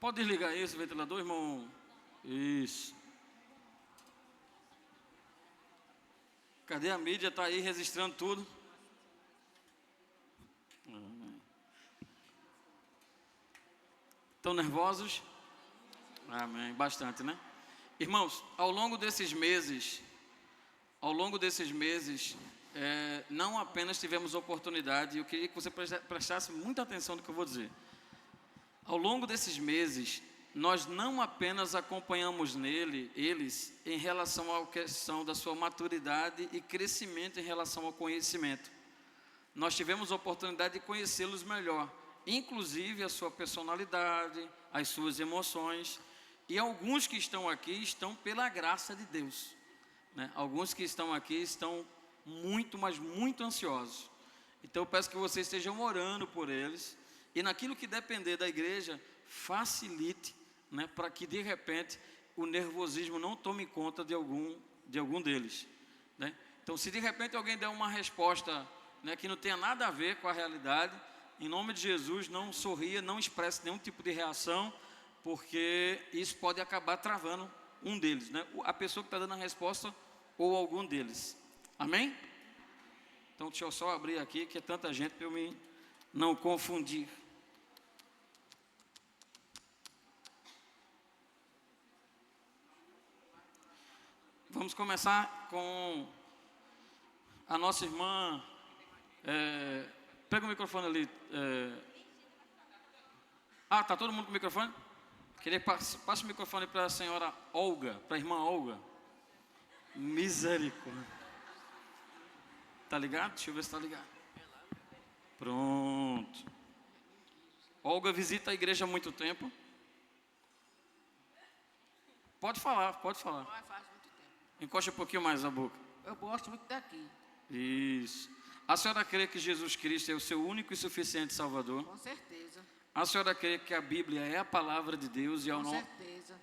Pode desligar esse ventilador, irmão? Isso. Cadê a mídia? Está aí registrando tudo. Estão nervosos? Amém. Bastante, né? Irmãos, ao longo desses meses, não apenas tivemos oportunidade, eu queria que você prestasse muita atenção no que eu vou dizer. Ao longo desses meses, nós não apenas acompanhamos eles em relação à questão da sua maturidade e crescimento em relação ao conhecimento. Nós tivemos a oportunidade de conhecê-los melhor, inclusive a sua personalidade, as suas emoções. E alguns que estão aqui estão pela graça de Deus, né? Alguns que estão aqui estão muito, mas muito ansiosos. Então eu peço que vocês estejam orando por eles. E naquilo que depender da igreja, facilite, né, para que de repente o nervosismo não tome conta de algum deles, né? Então se de repente alguém der uma resposta, né, que não tenha nada a ver com a realidade, em nome de Jesus, não sorria, não expresse nenhum tipo de reação, porque isso pode acabar travando um deles, né? A pessoa que está dando a resposta ou algum deles. Amém? Então deixa eu só abrir aqui, que é tanta gente para eu me não confundir. Vamos começar com a nossa irmã. Pega o microfone ali. Tá todo mundo com o microfone? Queria passe o microfone para a senhora Olga, para a irmã Olga. Misericórdia. Tá ligado? Deixa eu ver se tá ligado. Pronto. Olga visita a igreja há muito tempo. Pode falar, pode falar. Faz muito tempo. Encoste um pouquinho mais a boca. Eu gosto muito daqui. Isso. A senhora crê que Jesus Cristo é o seu único e suficiente Salvador? Com certeza. A senhora crê que a Bíblia é a palavra de Deus e ao Com não... certeza.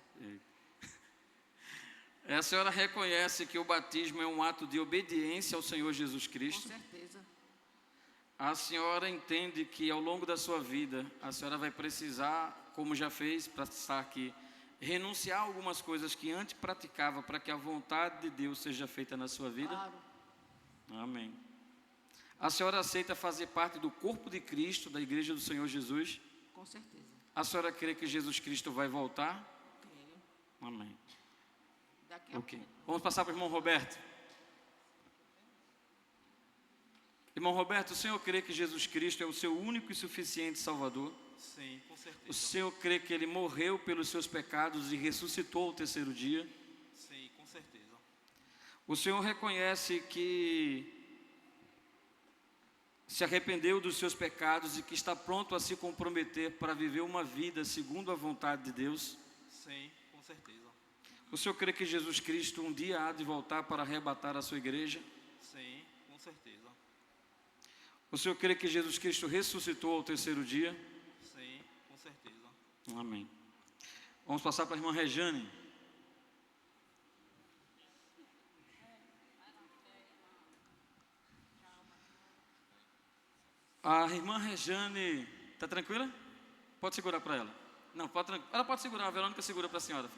A senhora reconhece que o batismo é um ato de obediência ao Senhor Jesus Com Cristo? certeza. A senhora entende que ao longo da sua vida, a senhora vai precisar, como já fez para estar aqui, renunciar a algumas coisas que antes praticava para que a vontade de Deus seja feita na sua vida? Claro. Amém. A senhora aceita fazer parte do corpo de Cristo, da igreja do Senhor Jesus? Com certeza. A senhora crê que Jesus Cristo vai voltar? Creio. Amém. Daqui a Ok. pouco. Vamos passar para o irmão Roberto. Irmão Roberto, o senhor crê que Jesus Cristo é o seu único e suficiente Salvador? Sim, com certeza. O senhor crê que Ele morreu pelos seus pecados e ressuscitou ao terceiro dia? Sim, com certeza. O senhor reconhece que se arrependeu dos seus pecados e que está pronto a se comprometer para viver uma vida segundo a vontade de Deus? Sim, com certeza. O senhor crê que Jesus Cristo um dia há de voltar para arrebatar a sua igreja? Sim, com certeza. O senhor crê que Jesus Cristo ressuscitou ao terceiro dia? Sim, com certeza. Amém. Vamos passar para a irmã Rejane. A irmã Rejane, está tranquila? Pode segurar para ela. Não, ela pode segurar, a Verônica segura para a senhora.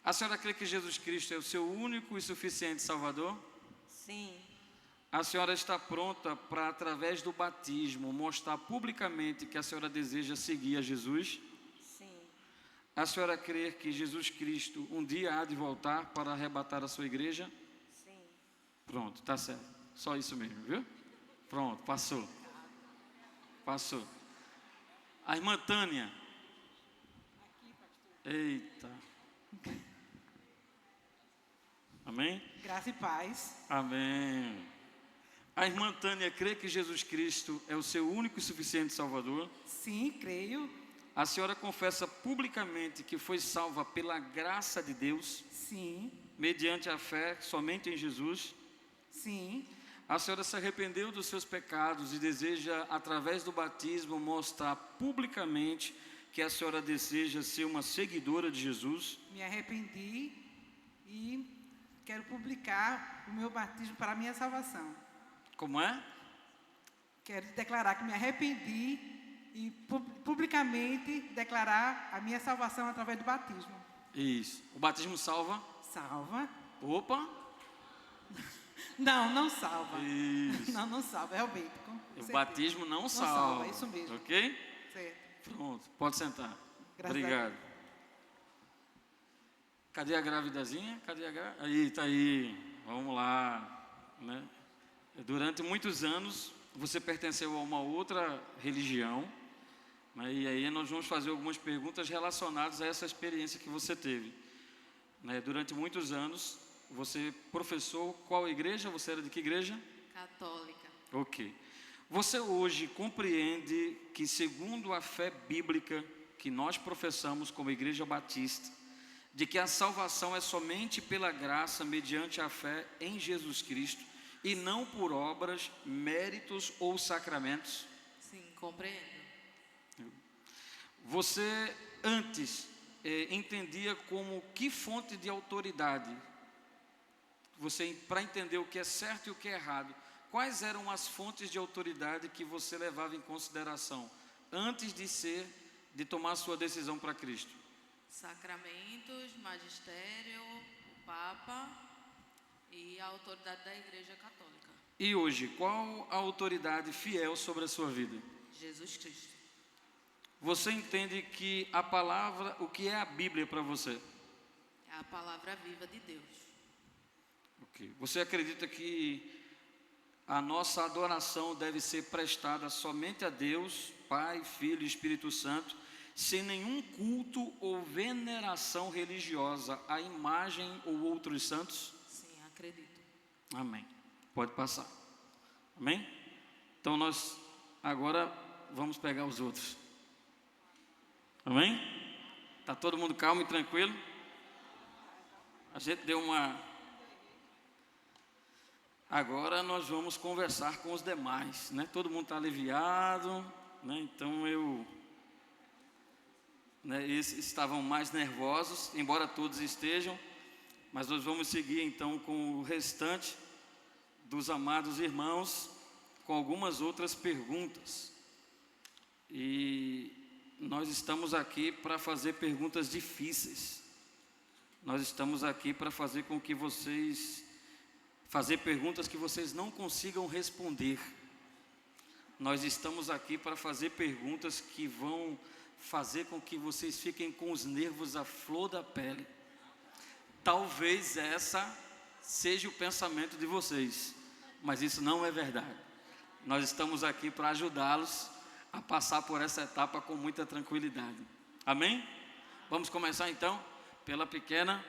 A senhora crê que Jesus Cristo é o seu único e suficiente Salvador? Sim, A senhora está pronta para, através do batismo, mostrar publicamente que a senhora deseja seguir a Jesus? sim, A senhora crê que Jesus Cristo um dia há de voltar para arrebatar a sua igreja? sim. Pronto, tá certo. Só isso mesmo, viu? Pronto, passou. Passou. A irmã Tânia. Eita. Amém? Graça e paz. Amém. A irmã Tânia crê que Jesus Cristo é o seu único e suficiente Salvador? Sim, creio. A senhora confessa publicamente que foi salva pela graça de Deus, Sim, mediante a fé somente em Jesus? sim, A senhora se arrependeu dos seus pecados e deseja, através do batismo, mostrar publicamente que a senhora deseja ser uma seguidora de Jesus? me arrependi e quero publicar o meu batismo para a minha salvação. Como é? Quero declarar que me arrependi e publicamente declarar a minha salvação através do batismo. Isso. O batismo salva? Salva? Opa! Não, não salva. Isso. Não, não salva, realmente. com O certeza. batismo não salva, salva. isso mesmo. Ok? Certo. Pronto, pode sentar. Graças Obrigado. Cadê a gravidazinha? Cadê a grávida? Aí, tá aí. Vamos lá. Né? Durante muitos anos, você pertenceu a uma outra religião. Né? E aí nós vamos fazer algumas perguntas relacionadas a essa experiência que você teve. Né? Durante muitos anos, você professou qual igreja? Você era de que igreja? Católica. Ok. Você hoje compreende que, segundo a fé bíblica que nós professamos como Igreja Batista, de que a salvação é somente pela graça, mediante a fé em Jesus Cristo, e não por obras, méritos ou sacramentos? Sim, compreendo. Você antes entendia como que fonte de autoridade? Você, para entender o que é certo e o que é errado, quais eram as fontes de autoridade que você levava em consideração antes de tomar a sua decisão para Cristo? Sacramentos, magistério, o Papa e a autoridade da Igreja Católica. E hoje, qual a autoridade fiel sobre a sua vida? Jesus Cristo. Você entende que a palavra, o que é a Bíblia para você? É a palavra viva de Deus. Ok. Você acredita que a nossa adoração deve ser prestada somente a Deus, Pai, Filho e Espírito Santo, sem nenhum culto ou veneração religiosa à imagem ou outros santos? Sim, acredito. Amém. Pode passar. Amém? Então nós agora vamos pegar os outros. Amém? Tá todo mundo calmo e tranquilo? A gente deu uma... Agora nós vamos conversar com os demais, né? Todo mundo está aliviado, né? Então esses estavam mais nervosos, embora todos estejam, mas nós vamos seguir então com o restante dos amados irmãos, com algumas outras perguntas. E nós estamos aqui para fazer perguntas difíceis. Nós estamos aqui para fazer com que fazer perguntas que vocês não consigam responder. Nós estamos aqui para fazer perguntas que vão fazer com que vocês fiquem com os nervos à flor da pele. Talvez essa seja o pensamento de vocês, mas isso não é verdade. Nós estamos aqui para ajudá-los a passar por essa etapa com muita tranquilidade. Amém? Vamos começar então pela pequena.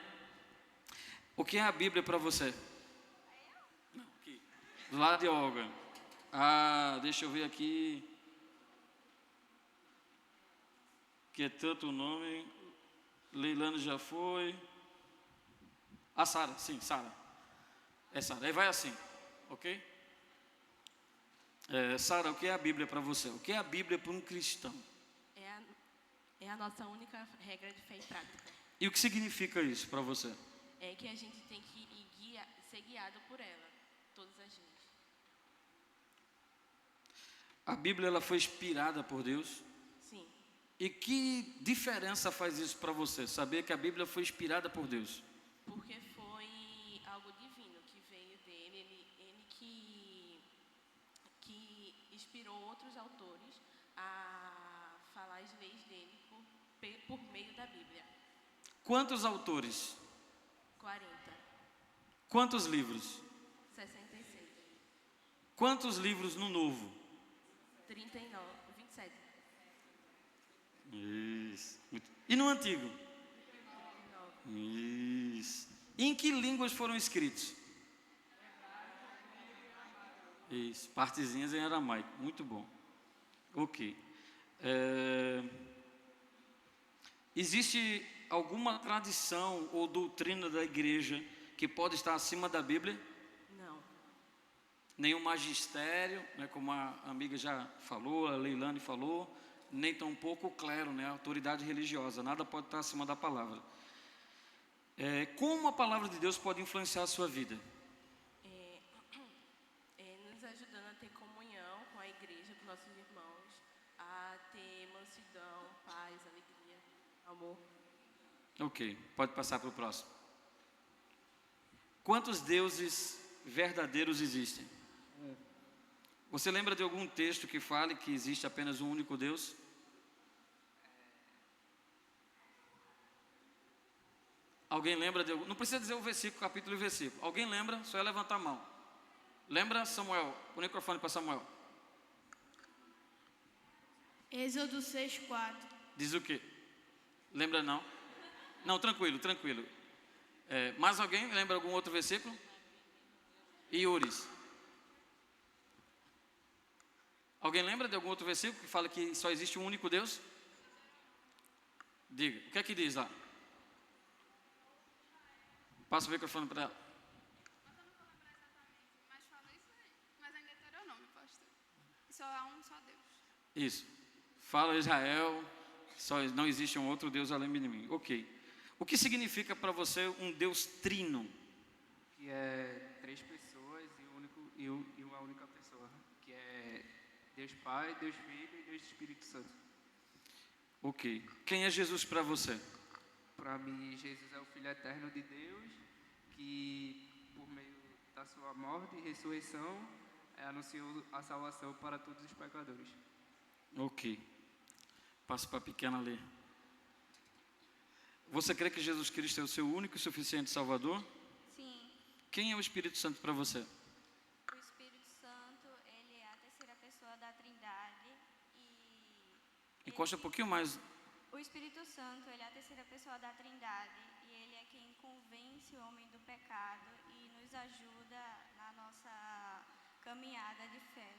O que é a Bíblia para você? Aqui. Do lado de Olga. Deixa eu ver aqui. Que é tanto o nome. Leilane já foi. Sara, sim, Sara. É Sara. Aí vai assim, ok? Sara, o que é a Bíblia para você? O que é a Bíblia para um cristão? É a nossa única regra de fé e prática. E o que significa isso para você? É que a gente tem que ser guiado por ela, todas as vezes. A Bíblia ela foi inspirada por Deus? Sim, E que diferença faz isso para você? Saber que a Bíblia foi inspirada por Deus? porque foi algo divino que veio dele, ele que inspirou outros autores a falar as leis dele por meio da Bíblia. Quantos autores? 40, Quantos livros? 66, Quantos livros no Novo? 39, 27, Isso. E no Antigo? 9. Isso. E em que línguas foram escritos? Isso. Partezinhas em aramaico. Muito bom. Ok. Existe alguma tradição ou doutrina da igreja que pode estar acima da Bíblia? Não, Nenhum magistério, né, como a amiga já falou, a Leilane falou, nem tampouco o clero, né, a autoridade religiosa. Nada pode estar acima da palavra. Como a palavra de Deus pode influenciar a sua vida? nos ajudando a ter comunhão com a igreja, com nossos irmãos, a a ter mansidão, paz, alegria, amor. Ok, pode passar para o próximo. Quantos deuses verdadeiros existem? Você lembra de algum texto que fale que existe apenas um único Deus? Alguém lembra de algum? Não precisa dizer o versículo, capítulo e versículo. Alguém lembra? Só é levantar a mão. Lembra, Samuel? O microfone para Samuel. Êxodo 6:4. Diz o quê? Lembra não? Não, tranquilo, tranquilo. Mais alguém lembra algum outro versículo? Iuris. Alguém lembra de algum outro versículo que fala que só existe um único Deus? Diga, o que é que diz lá? Passa o microfone para ela. Mas fala isso aí. Mas ainda é Deuteronômio, pastor. Só há um só Deus. Isso. Fala Israel, só não existe um outro Deus além de mim. Ok. O que significa para você um Deus trino? Que é 3 pessoas e uma única pessoa, que é Deus Pai, Deus Filho e Deus Espírito Santo. Ok. Quem é Jesus para você? Para mim, Jesus é o Filho eterno de Deus, que por meio da sua morte e ressurreição anunciou a salvação para todos os pecadores. Ok. Passo para a pequena ler. Você crê que Jesus Cristo é o seu único e suficiente Salvador? Sim, Quem é o Espírito Santo para você? o Espírito Santo, ele é a terceira pessoa da Trindade Encosta um pouquinho mais. o Espírito Santo, ele é a terceira pessoa da Trindade e ele é quem convence o homem do pecado e nos ajuda na nossa caminhada de fé.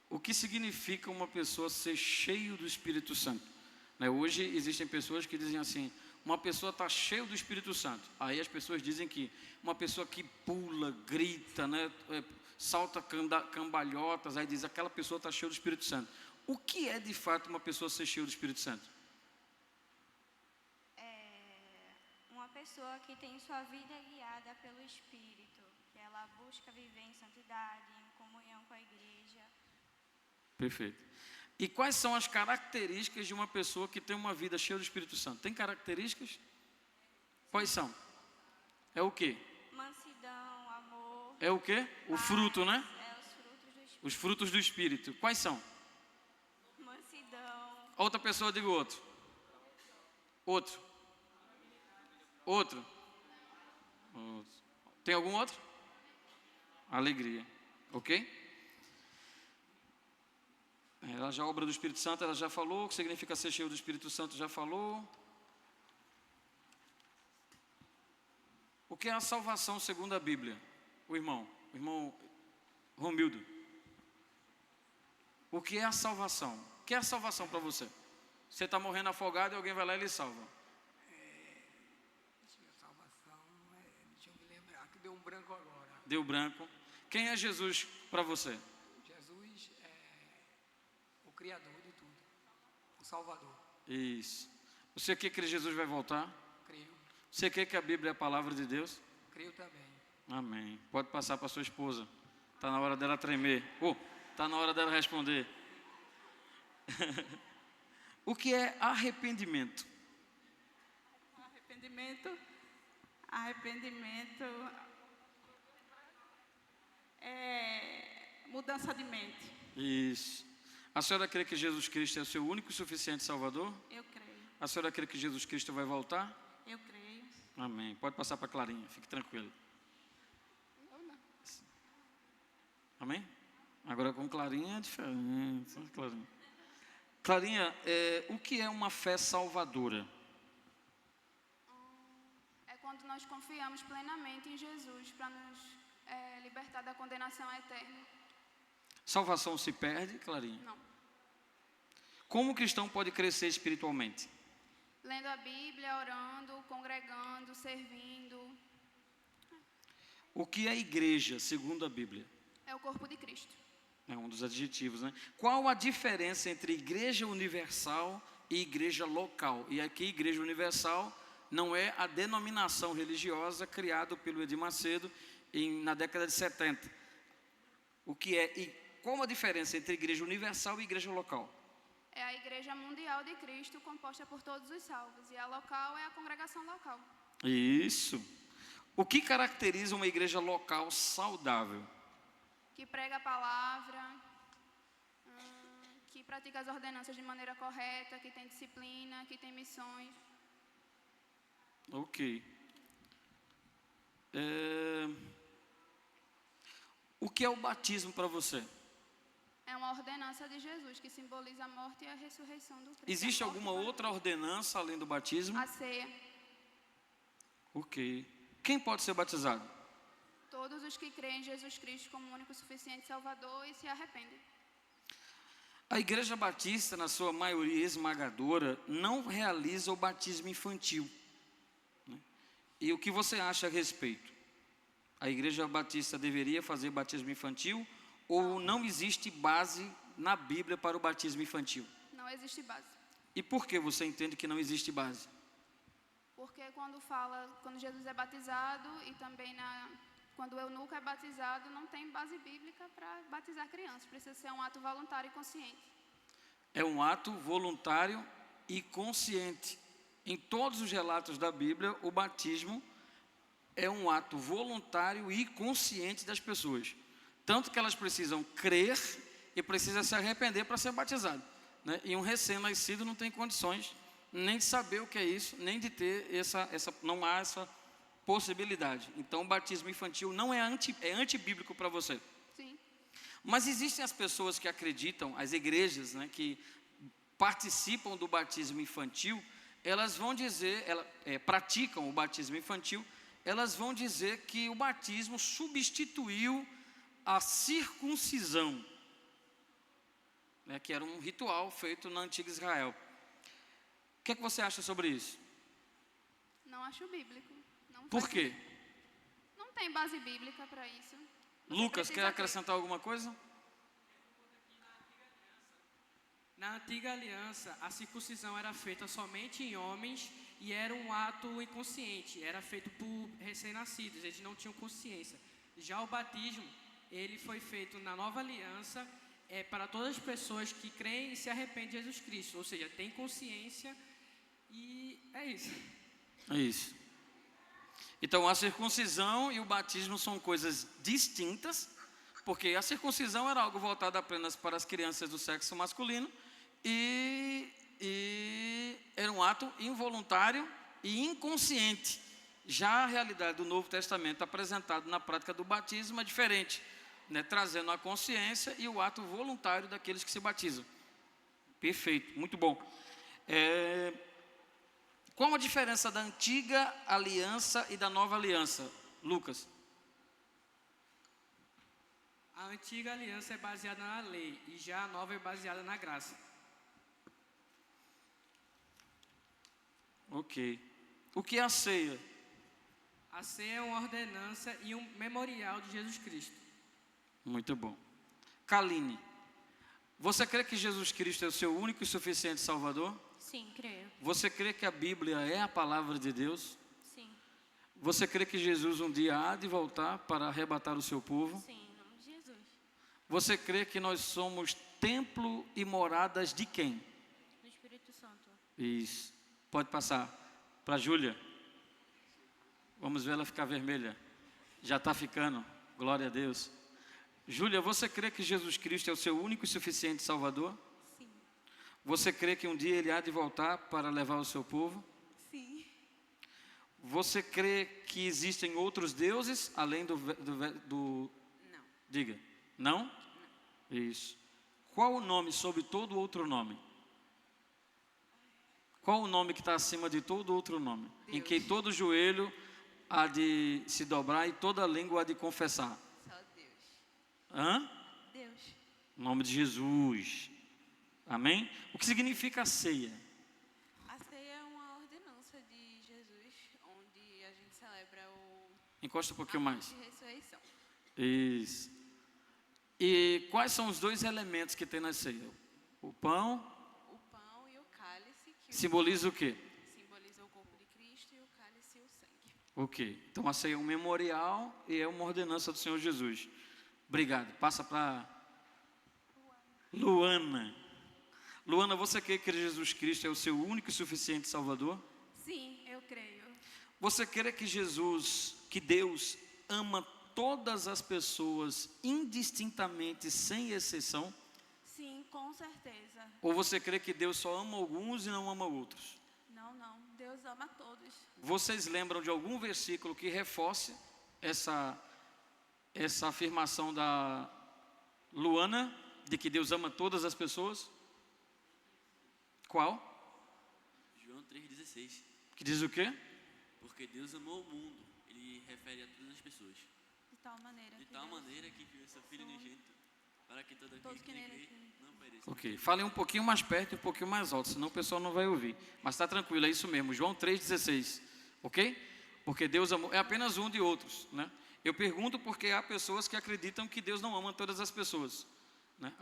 O que significa uma pessoa ser cheio do Espírito Santo? Hoje existem pessoas que dizem assim, uma pessoa está cheia do Espírito Santo. Aí as pessoas dizem que uma pessoa que pula, grita, salta cambalhotas, aí diz aquela pessoa está cheia do Espírito Santo. O que é de fato uma pessoa ser cheia do Espírito Santo? É uma pessoa que tem sua vida guiada pelo Espírito, que ela busca viver em santidade, em comunhão com a igreja. Perfeito. E quais são as características de uma pessoa que tem uma vida cheia do Espírito Santo? Tem características? Quais são? É o quê? Mansidão, amor. É o quê? O paz, fruto, né? É os frutos do Espírito. Os frutos do Espírito. Quais são? Mansidão. Outra pessoa diga outro. Outro. Outro. Tem algum outro? Alegria. Ok? Ela já obra do Espírito Santo, ela já falou. O que significa ser cheio do Espírito Santo, já falou. O que é a salvação segundo a Bíblia? O irmão Romildo. O que é a salvação? O que é a salvação para você? Você está morrendo afogado e alguém vai lá e lhe salva. Salvação, deixa eu me lembrar, que deu um branco agora. Deu branco. Quem é Jesus para você? Jesus é o Criador de tudo, o Salvador. Isso. Você crê que Jesus vai voltar? Creio, Você crê que a Bíblia é a palavra de Deus? creio também. Amém. Pode passar para sua esposa. Está na hora dela tremer. Está na hora dela responder. O que é arrependimento? Arrependimento é mudança de mente. Isso. A senhora crê que Jesus Cristo é o seu único e suficiente Salvador? Eu creio, A senhora crê que Jesus Cristo vai voltar? eu creio. Amém. Pode passar para a Clarinha, fique tranquilo. Amém? Agora com Clarinha é diferente. Clarinha, Clarinha, o que é uma fé salvadora? É quando nós confiamos plenamente em Jesus para nos libertar da condenação eterna. Salvação se perde, Clarinha? Não. Como o cristão pode crescer espiritualmente? Lendo a Bíblia, orando, congregando, servindo. O que é igreja, segundo a Bíblia? É o corpo de Cristo. É um dos adjetivos, né? Qual a diferença entre igreja universal e igreja local? E aqui, igreja universal não é a denominação religiosa criada pelo Edir Macedo na década de 70. O que é, e qual a diferença entre igreja universal e igreja local? é a Igreja Mundial de Cristo, composta por todos os salvos. E a local é a congregação local. Isso. O que caracteriza uma igreja local saudável? Que prega a palavra, que pratica as ordenanças de maneira correta, que tem disciplina, que tem missões. Ok. O que é o batismo para você? É uma ordenança de Jesus, que simboliza a morte e a ressurreição do Cristo. Existe alguma outra ordenança além do batismo? A ceia. Ok. Quem pode ser batizado? Todos os que creem em Jesus Cristo como único e suficiente Salvador e se arrependem. A Igreja Batista, na sua maioria esmagadora, não realiza o batismo infantil. E o que você acha a respeito? A Igreja Batista deveria fazer batismo infantil ou não existe base na Bíblia para o batismo infantil? Não existe base. E por que você entende que não existe base? Porque quando Jesus é batizado e também quando o eunuco é batizado, não tem base bíblica para batizar crianças. Precisa ser um ato voluntário e consciente. É um ato voluntário e consciente. Em todos os relatos da Bíblia, o batismo é um ato voluntário e consciente das pessoas. Tanto que elas precisam crer e precisam se arrepender para ser batizado, né? E um recém-nascido não tem condições nem de saber o que é isso, nem de ter não há essa possibilidade. Então o batismo infantil não é antibíblico para você. Sim. Mas existem as pessoas que acreditam, as igrejas, né, que participam do batismo infantil, elas vão dizer, praticam o batismo infantil, elas vão dizer que o batismo substituiu a circuncisão, né, que era um ritual feito na antiga Israel. O que é que você acha sobre isso? Não acho bíblico. Não Por faz quê? sentido. Não tem base bíblica para isso. Lucas, quer precisa acrescentar alguma coisa? Na antiga aliança, a circuncisão era feita somente em homens e era um ato inconsciente, era feito por recém-nascidos, eles não tinham consciência. Já o batismo, ele foi feito na nova aliança, para todas as pessoas que creem e se arrependem de Jesus Cristo, ou seja, tem consciência e é isso. É isso. Então a circuncisão e o batismo são coisas distintas, porque a circuncisão era algo voltado apenas para as crianças do sexo masculino e era um ato involuntário e inconsciente. Já a realidade do Novo Testamento apresentado na prática do batismo é diferente, né? Trazendo a consciência e o ato voluntário daqueles que se batizam. Perfeito, muito bom. Qual a diferença da antiga aliança e da nova aliança, Lucas? A antiga aliança é baseada na lei e já a nova é baseada na graça. Ok. O que é a ceia? A ceia é uma ordenança e um memorial de Jesus Cristo. Muito bom. Kaline, você crê que Jesus Cristo é o seu único e suficiente Salvador? Sim, creio. Você crê que a Bíblia é a palavra de Deus? Sim. Você crê que Jesus um dia há de voltar para arrebatar o seu povo? Sim, em nome de Jesus. Você crê que nós somos templo e moradas de quem? Do Espírito Santo. Isso. Pode passar para a Júlia. Vamos ver ela ficar vermelha. Já está ficando. Glória a Deus. Júlia, você crê que Jesus Cristo é o seu único e suficiente Salvador? Sim. Você crê que um dia Ele há de voltar para levar o seu povo? Sim. Você crê que existem outros deuses além do... Não. Diga. Não? Isso. Qual o nome sobre todo outro nome? Qual o nome que está acima de todo outro nome? Deus. Em que todo joelho há de se dobrar e toda língua há de confessar? Só Deus. Hã? Deus. Em nome de Jesus. Amém? O que significa a ceia? A ceia é uma ordenança de Jesus, onde a gente celebra Encosta um pouquinho a mais. morte e ressurreição. Isso. E quais são os dois elementos que tem na ceia? O pão O pão e o cálice, que simboliza o quê? simboliza o corpo de Cristo, e o cálice o sangue. Ok. Então a ceia é um memorial e é uma ordenança do Senhor Jesus. Obrigado. Passa para Luana. Luana, você crê que Jesus Cristo é o seu único e suficiente Salvador? Sim, eu creio. Você crê que que Deus ama todas as pessoas indistintamente, sem exceção? Sim, com certeza. Ou você crê que Deus só ama alguns e não ama outros? Não, não. Deus ama todos. Vocês lembram de algum versículo que reforce essa afirmação da Luana, de que Deus ama todas as pessoas? Qual? João 3,16. Que diz o quê? Porque Deus amou o mundo. Ele refere a todas as pessoas. De tal maneira. De que tal Deus maneira que enviou seu Filho unigênito, para que todo Todos aquele que que nele crê não pereça. Ok, falem um pouquinho mais perto e um pouquinho mais alto, senão o pessoal não vai ouvir. Mas está tranquilo, é isso mesmo, João 3,16, ok? Porque Deus amou, é apenas um de outros, né? Eu pergunto porque há pessoas que acreditam que Deus não ama todas as pessoas, né?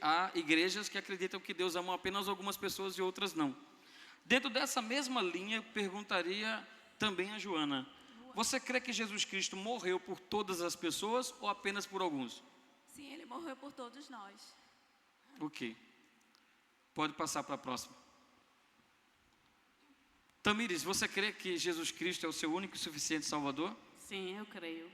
Há igrejas que acreditam que Deus ama apenas algumas pessoas e outras não. Dentro dessa mesma linha, eu perguntaria também a Joana, você crê que Jesus Cristo morreu por todas as pessoas ou apenas por alguns? Sim, ele morreu por todos nós. Ok. Pode passar para a próxima. Tamires, você crê que Jesus Cristo é o seu único e suficiente Salvador? Sim, eu creio.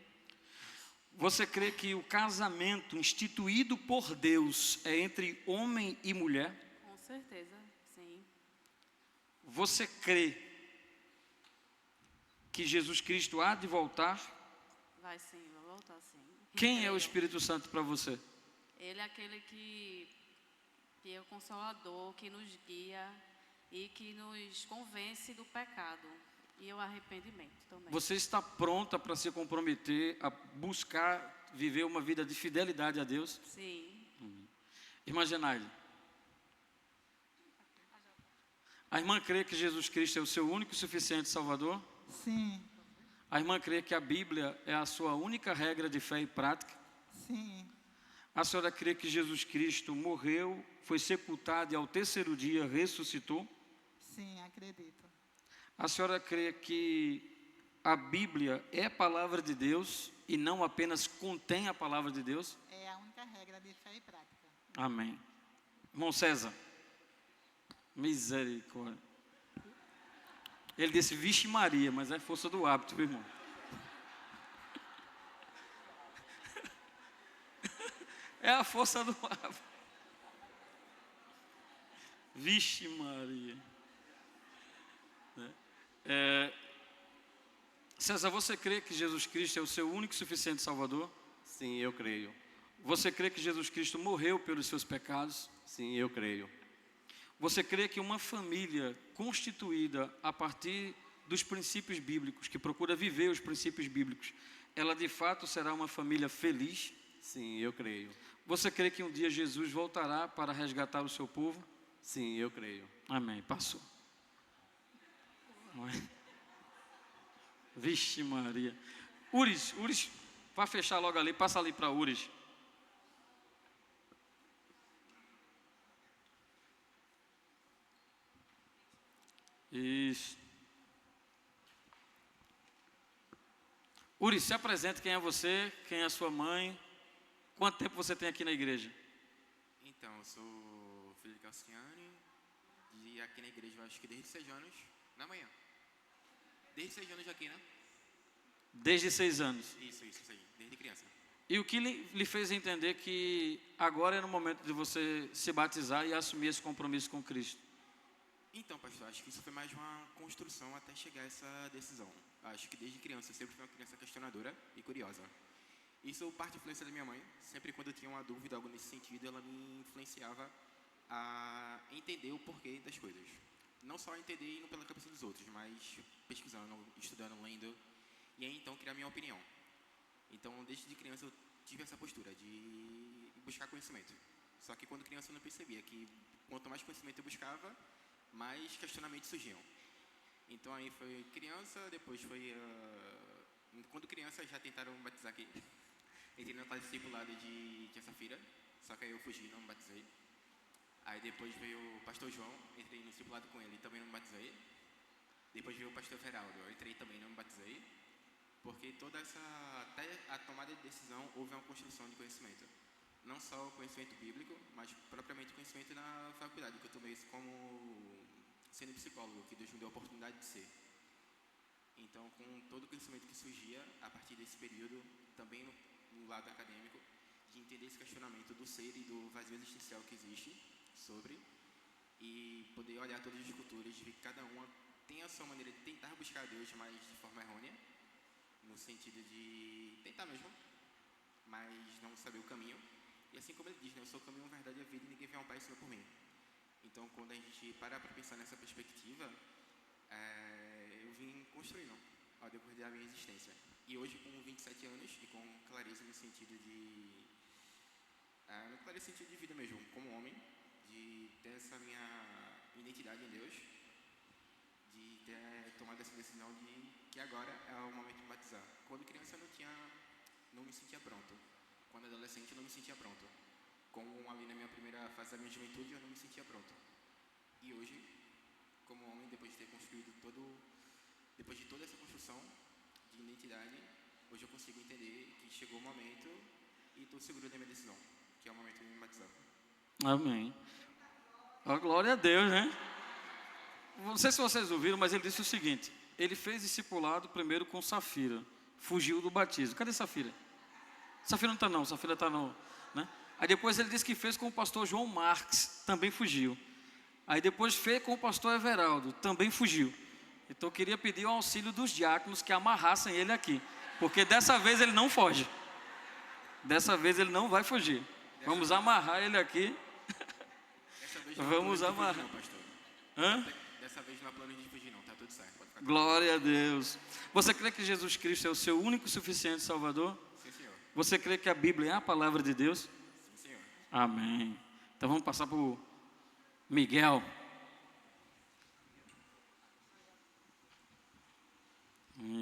Você crê que o casamento instituído por Deus é entre homem e mulher? Com certeza, sim. Você crê que Jesus Cristo há de voltar? Vai sim, vai voltar sim. Quem é o Creio. Espírito Santo para você? Ele é aquele que é o Consolador, que nos guia e que nos convence do pecado e o arrependimento também. Você está pronta para se comprometer a buscar viver uma vida de fidelidade a Deus? Sim. Irmã Genaide, a irmã crê que Jesus Cristo é o seu único e suficiente Salvador? Sim, A irmã crê que a Bíblia é a sua única regra de fé e prática? sim, A senhora crê que Jesus Cristo morreu, foi sepultado e ao terceiro dia ressuscitou? sim, acredito. A senhora crê que a Bíblia é a palavra de Deus e não apenas contém a palavra de Deus? É a única regra de fé e prática. Amém. Irmão César, misericórdia. Ele disse, vixe Maria, mas é força do hábito, viu, irmão? É a força do hábito. Vixe Maria. César, você crê que Jesus Cristo é o seu único e suficiente Salvador? Sim, eu creio. Você crê que Jesus Cristo morreu pelos seus pecados? Sim, eu creio. Você crê que uma família constituída a partir dos princípios bíblicos, que procura viver os princípios bíblicos, ela de fato será uma família feliz? Sim, eu creio. Você crê que um dia Jesus voltará para resgatar o seu povo? Sim, eu creio. Amém. Passou. Amém. Vixe Maria. Uris, vai fechar logo ali, passa ali para Uris. Isso. Uris, se apresente, quem é você, quem é a sua mãe, quanto tempo você tem aqui na igreja? Então, eu sou filho de Cassiane, e aqui na igreja eu acho que desde 6 anos, na manhã. Desde 6 anos aqui, né? Desde 6 anos. Isso aí, desde criança. E o que lhe fez entender que agora era o momento de você se batizar e assumir esse compromisso com Cristo? Então, pastor, acho que isso foi mais uma construção até chegar a essa decisão. Acho que desde criança eu sempre fui uma criança questionadora e curiosa. Isso parte da influência da minha mãe. Sempre quando eu tinha uma dúvida, algo nesse sentido, ela me influenciava a entender o porquê das coisas. Não só entender indo pela cabeça dos outros, mas pesquisando, estudando, lendo, e aí então criar minha opinião. Então, desde criança eu tive essa postura de buscar conhecimento. Só que quando criança eu não percebia que quanto mais conhecimento eu buscava, mais questionamentos surgiam. Então aí foi criança, depois foi... quando criança já tentaram me batizar aqui. Entrei na classe discipulada de Tia Safira, só que aí eu fugi, não me batizei. Aí depois veio o pastor João, entrei no discipulado com ele, também não me batizei. Depois veio o pastor Feraldo, eu entrei também, não me batizei. Porque toda essa... até a tomada de decisão houve uma construção de conhecimento. não só o conhecimento bíblico, mas propriamente o conhecimento na faculdade, que eu tomei isso como sendo psicólogo, que Deus me deu a oportunidade de ser. Então, com todo o conhecimento que surgia a partir desse período, também no lado acadêmico, de entender esse questionamento do ser e do vazio existencial que existe sobre, e poder olhar todas as culturas, ver que cada uma tem a sua maneira de tentar buscar Deus, mas de forma errônea, no sentido de tentar mesmo, mas não saber o caminho. E assim como ele diz, né, eu sou o caminho, a verdade e a vida, e ninguém vem ao Pai senão por mim. Então, quando a gente parar para pensar nessa perspectiva, eu vim construindo ao decorrer da minha existência. E hoje, com 27 anos, e com clareza no sentido de... no clareza sentido de vida mesmo, como homem, de ter essa minha identidade em Deus, de ter tomado essa decisão de que agora é o momento de batizar. Quando criança eu não me sentia pronto. Quando adolescente eu não me sentia pronto. Como ali na minha primeira fase da minha juventude eu não me sentia pronto. E hoje, como homem, depois de ter construído depois de toda essa construção de identidade, hoje eu consigo entender que chegou o momento e estou seguro da minha decisão, que é o momento de me batizar. Amém. Oh, glória a Deus, né? Não sei se vocês ouviram, mas ele disse o seguinte: ele fez discipulado primeiro com Safira, fugiu do batismo. Cadê Safira? Safira não está não, Safira está não, né? Aí depois ele disse que fez com o pastor João Marques, também fugiu. Aí depois fez com o pastor Everaldo, também fugiu. Então eu queria pedir o auxílio dos diáconos que amarrassem ele aqui, porque dessa vez ele não foge. Dessa vez ele não vai fugir. Vamos amarrar ele aqui. Vamos amarrar. Hã? Dessa vez não há plano de fugir não, tá tudo certo. Pode ficar. Glória a Deus. Você crê que Jesus Cristo é o seu único e suficiente Salvador? Sim, senhor. Você crê que a Bíblia é a palavra de Deus? Sim, senhor. Amém. Então vamos passar para o Miguel.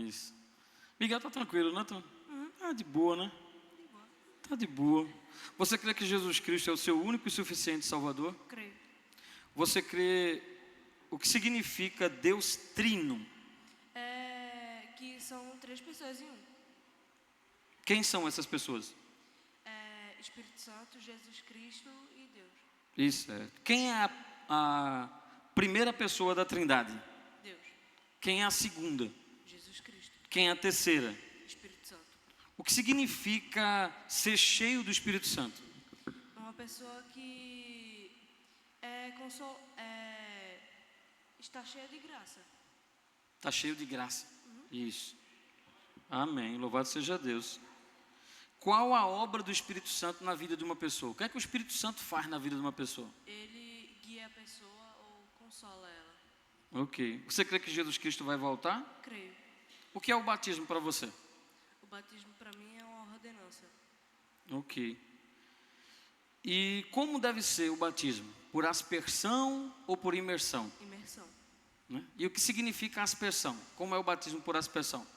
Isso. Miguel está tranquilo, né? Tá de boa, né? Tá de boa. Você crê que Jesus Cristo é o seu único e suficiente Salvador? Creio. Você crê o que significa Deus Trino? Que são 3 pessoas em um. Quem são essas pessoas? Espírito Santo, Jesus Cristo e Deus. Isso é. Quem é a primeira pessoa da Trindade? Deus. Quem é a segunda? Jesus Cristo. Quem é a terceira? Espírito Santo. O que significa ser cheio do Espírito Santo? Uma pessoa que está cheia de graça. Está cheio de graça. Isso. Amém. Louvado seja Deus. Qual a obra do Espírito Santo na vida de uma pessoa? O que é que o Espírito Santo faz na vida de uma pessoa? Ele guia a pessoa ou consola ela. Ok. Você crê que Jesus Cristo vai voltar? Creio. O que é o batismo para você? O batismo para mim é uma ordenança. Ok. E como deve ser o batismo? Por aspersão ou por imersão? Imersão. Né? E o que significa aspersão? Como é o batismo por aspersão?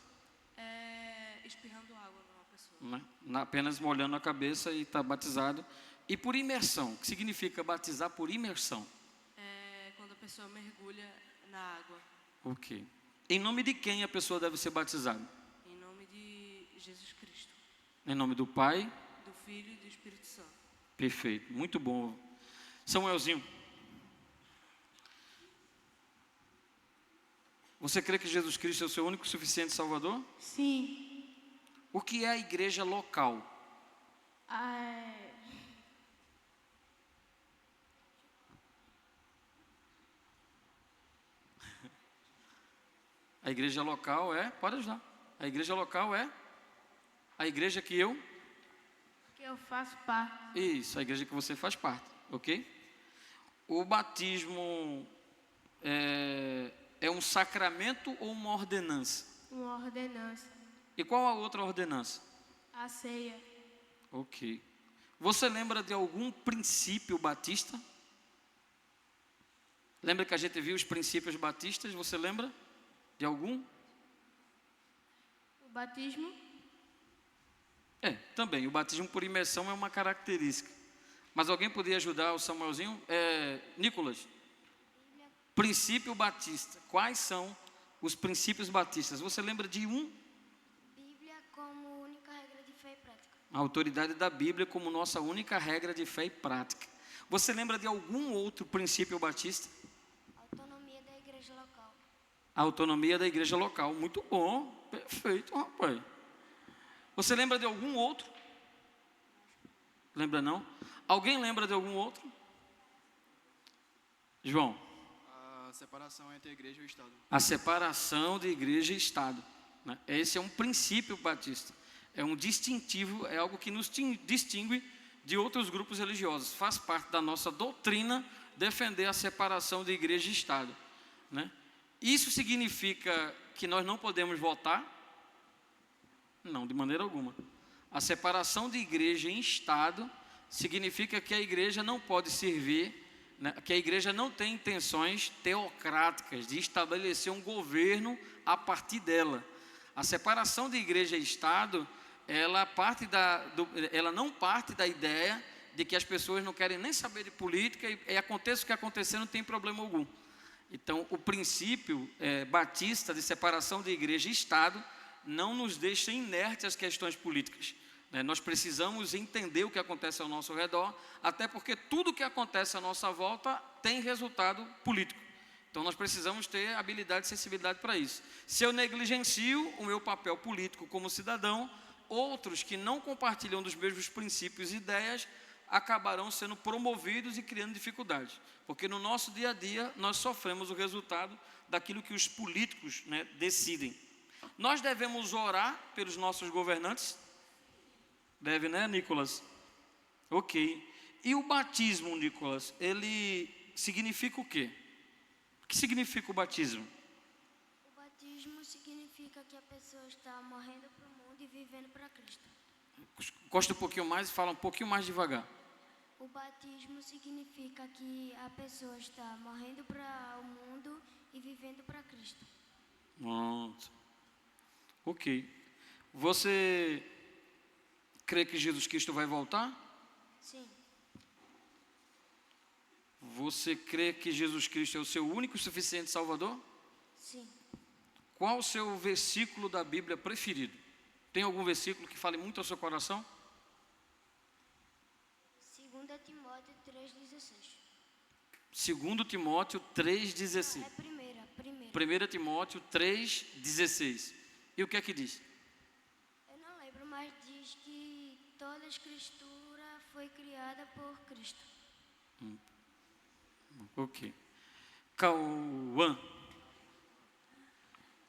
Espirrando água numa pessoa. Né? Apenas molhando a cabeça e está batizado. E por imersão? O que significa batizar por imersão? Quando a pessoa mergulha na água. Ok. Em nome de quem a pessoa deve ser batizada? Em nome de Jesus Cristo. Em nome do Pai? Do Filho e do Espírito Santo. Perfeito. Muito bom. Samuelzinho. Você crê que Jesus Cristo é o seu único e suficiente Salvador? Sim. O que é a igreja local? A igreja local é... Pode ajudar. A igreja local é... A igreja que eu... Que eu faço parte. Isso, a igreja que você faz parte, ok? O batismo é um sacramento ou uma ordenança? Uma ordenança. E qual a outra ordenança? A ceia. Ok. Você lembra de algum princípio batista? Lembra que a gente viu os princípios batistas? Você lembra de algum? O batismo. Também. O batismo por imersão é uma característica. Mas alguém poderia ajudar o Samuelzinho? Nicolas. Princípio batista. Quais são os princípios batistas? Você lembra de um? Bíblia como única regra de fé e prática. A autoridade da Bíblia como nossa única regra de fé e prática. Você lembra de algum outro princípio batista? Autonomia da igreja local. A autonomia da igreja local. Muito bom. Perfeito, rapaz. Você lembra de algum outro? Lembra não? Alguém lembra de algum outro? João. A separação entre a igreja e o Estado. A separação de igreja e Estado, né? Esse é um princípio batista. É um distintivo, é algo que nos distingue de outros grupos religiosos. Faz parte da nossa doutrina defender a separação de igreja e Estado, né? Isso significa que nós não podemos votar? Não, de maneira alguma. A separação de igreja e Estado significa que a igreja não pode servir, né, que a igreja não tem intenções teocráticas de estabelecer um governo a partir dela. A separação de igreja e Estado, ela não parte da ideia de que as pessoas não querem nem saber de política e aconteça o que acontecer, não tem problema algum. Então, o princípio batista de separação de igreja e Estado não nos deixa inertes às questões políticas, né? Nós precisamos entender o que acontece ao nosso redor, até porque tudo que acontece à nossa volta tem resultado político. Então, nós precisamos ter habilidade e sensibilidade para isso. Se eu negligencio o meu papel político como cidadão, outros que não compartilham dos mesmos princípios e ideias acabarão sendo promovidos e criando dificuldades. Porque no nosso dia a dia, nós sofremos o resultado daquilo que os políticos, né, decidem. Nós devemos orar pelos nossos governantes? Deve, né, Nicolas? Ok. E o batismo, Nicolas, ele significa o quê? O que significa o batismo? O batismo significa que a pessoa está morrendo para o mundo e vivendo para Cristo. Encosta um pouquinho mais e fala um pouquinho mais devagar. O batismo significa que a pessoa está morrendo para o mundo e vivendo para Cristo. Pronto. Ok. Você crê que Jesus Cristo vai voltar? Sim. Você crê que Jesus Cristo é o seu único e suficiente Salvador? Sim. Qual o seu versículo da Bíblia preferido? Tem algum versículo que fale muito ao seu coração? 2 Timóteo 3,16. 2 Timóteo 3,16. Não, é primeira. 1 Timóteo 3,16. E o que é que diz? Eu não lembro, mas diz que toda a escritura foi criada por Cristo. Ok. Cauã.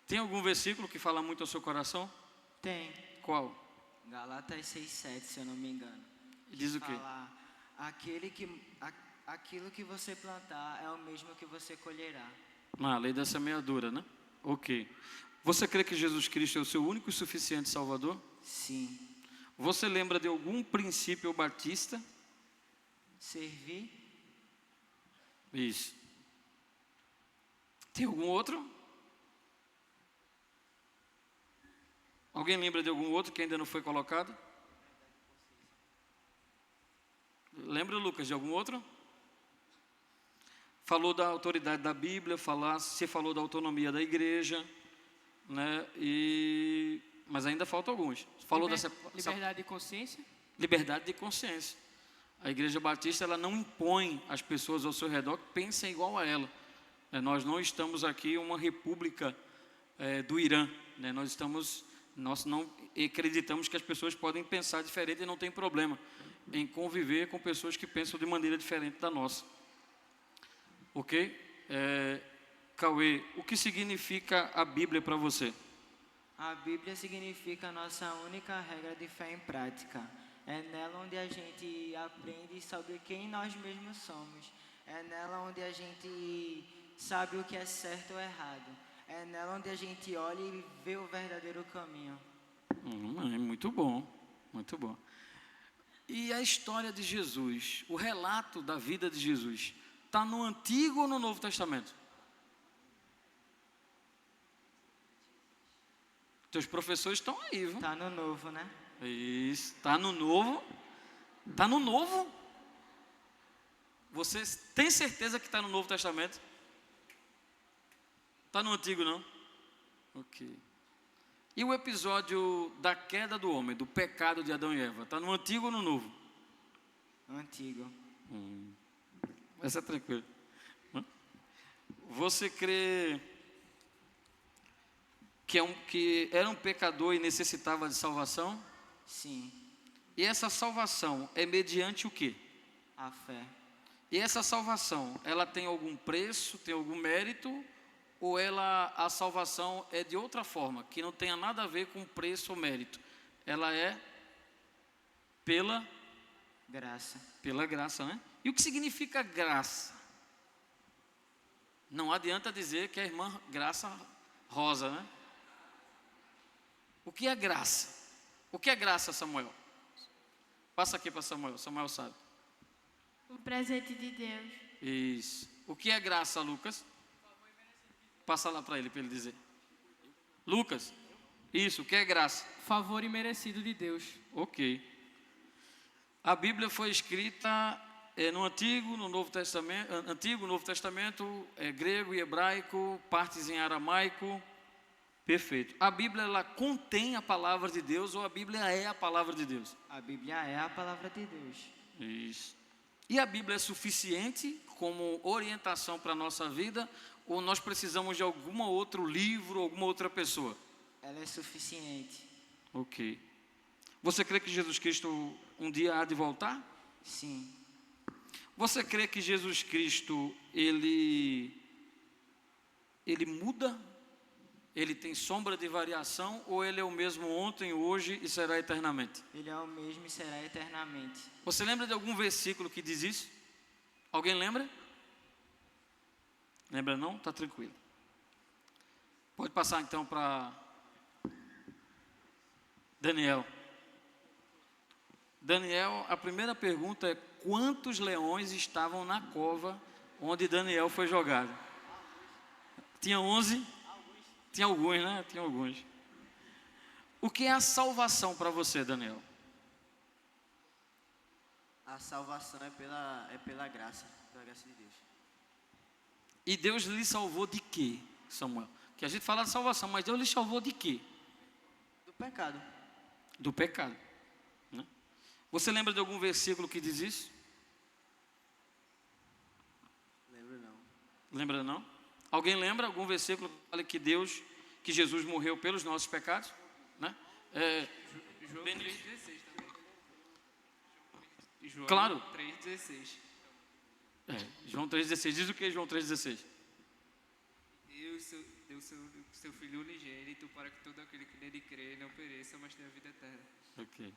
Tem algum versículo que fala muito ao seu coração? Tem. Qual? Galatas 6,7, se eu não me engano. Diz o quê? Fala, aquilo que você plantar é o mesmo que você colherá. A lei da semeadura, né? Ok. Você crê que Jesus Cristo é o seu único e suficiente Salvador? Sim. Você lembra de algum princípio batista? Servir. Isso. Tem algum outro? Alguém lembra de algum outro que ainda não foi colocado? Lembra, Lucas, de algum outro? Falou da autoridade da Bíblia, você falou da autonomia da igreja, né? Mas ainda faltam alguns. Falou liberdade de consciência? Liberdade de consciência. A Igreja Batista, ela não impõe às pessoas ao seu redor que pensem igual a ela. Nós não estamos aqui uma república do Irã, né? Nós não acreditamos que as pessoas podem pensar diferente e não tem problema em conviver com pessoas que pensam de maneira diferente da nossa. Ok? Cauê, o que significa a Bíblia para você? A Bíblia significa a nossa única regra de fé em prática. É nela onde a gente aprende sobre quem nós mesmos somos. É nela onde a gente sabe o que é certo ou errado. É nela onde a gente olha e vê o verdadeiro caminho. Muito bom, muito bom. E a história de Jesus, o relato da vida de Jesus, está no Antigo ou no Novo Testamento? Teus professores estão aí, viu? Está no Novo, né? Isso, está no Novo. Está no Novo? Você tem certeza que está no Novo Testamento? Está no Antigo, não? Ok. E o episódio da queda do homem, do pecado de Adão e Eva, está no Antigo ou no Novo? Antigo. Essa é tranquilo. Você crê que era um pecador e necessitava de salvação? Sim. E essa salvação é mediante o quê? A fé. E essa salvação, ela tem algum preço, tem algum mérito? Ou a salvação é de outra forma, que não tenha nada a ver com preço ou mérito? Ela é pela graça. Pela graça, né? E o que significa graça? Não adianta dizer que a irmã Graça Rosa, né? O que é graça? O que é graça, Samuel? Passa aqui para Samuel, Samuel sabe. Um presente de Deus. Isso. O que é graça, Lucas? Passa lá para ele dizer. Lucas, isso, o que é graça? Favor imerecido de Deus. Ok. A Bíblia foi escrita no Antigo, no Novo Testamento, Antigo, Novo Testamento, grego e hebraico, partes em aramaico. Perfeito. A Bíblia, ela contém a palavra de Deus ou a Bíblia é a palavra de Deus? A Bíblia é a palavra de Deus. Isso. E a Bíblia é suficiente como orientação para a nossa vida ou nós precisamos de algum outro livro, alguma outra pessoa? Ela é suficiente. Ok. Você crê que Jesus Cristo um dia há de voltar? Sim. Você crê que Jesus Cristo, ele muda? Ele tem sombra de variação ou ele é o mesmo ontem, hoje e será eternamente? Ele é o mesmo e será eternamente. Você lembra de algum versículo que diz isso? Alguém lembra? Lembra não? Está tranquilo. Pode passar então para Daniel. Daniel, a primeira pergunta é: quantos leões estavam na cova onde Daniel foi jogado? Tinha 11? Tinha alguns, né? Tinha alguns. O que é a salvação para você, Daniel? A salvação é pela graça de Deus. E Deus lhe salvou de quê, Samuel? Que a gente fala de salvação, mas Deus lhe salvou de quê? Do pecado. Do pecado. Né? Você lembra de algum versículo que diz isso? Lembro não. Lembra não? Alguém lembra algum versículo que fala que Jesus morreu pelos nossos pecados? Né? João 3,16 também. João Claro. 3,16. João 3,16. Diz o que João 3,16? Deus deu seu Filho unigênito para que todo aquele que nele crê não pereça, mas tenha vida eterna. Ok.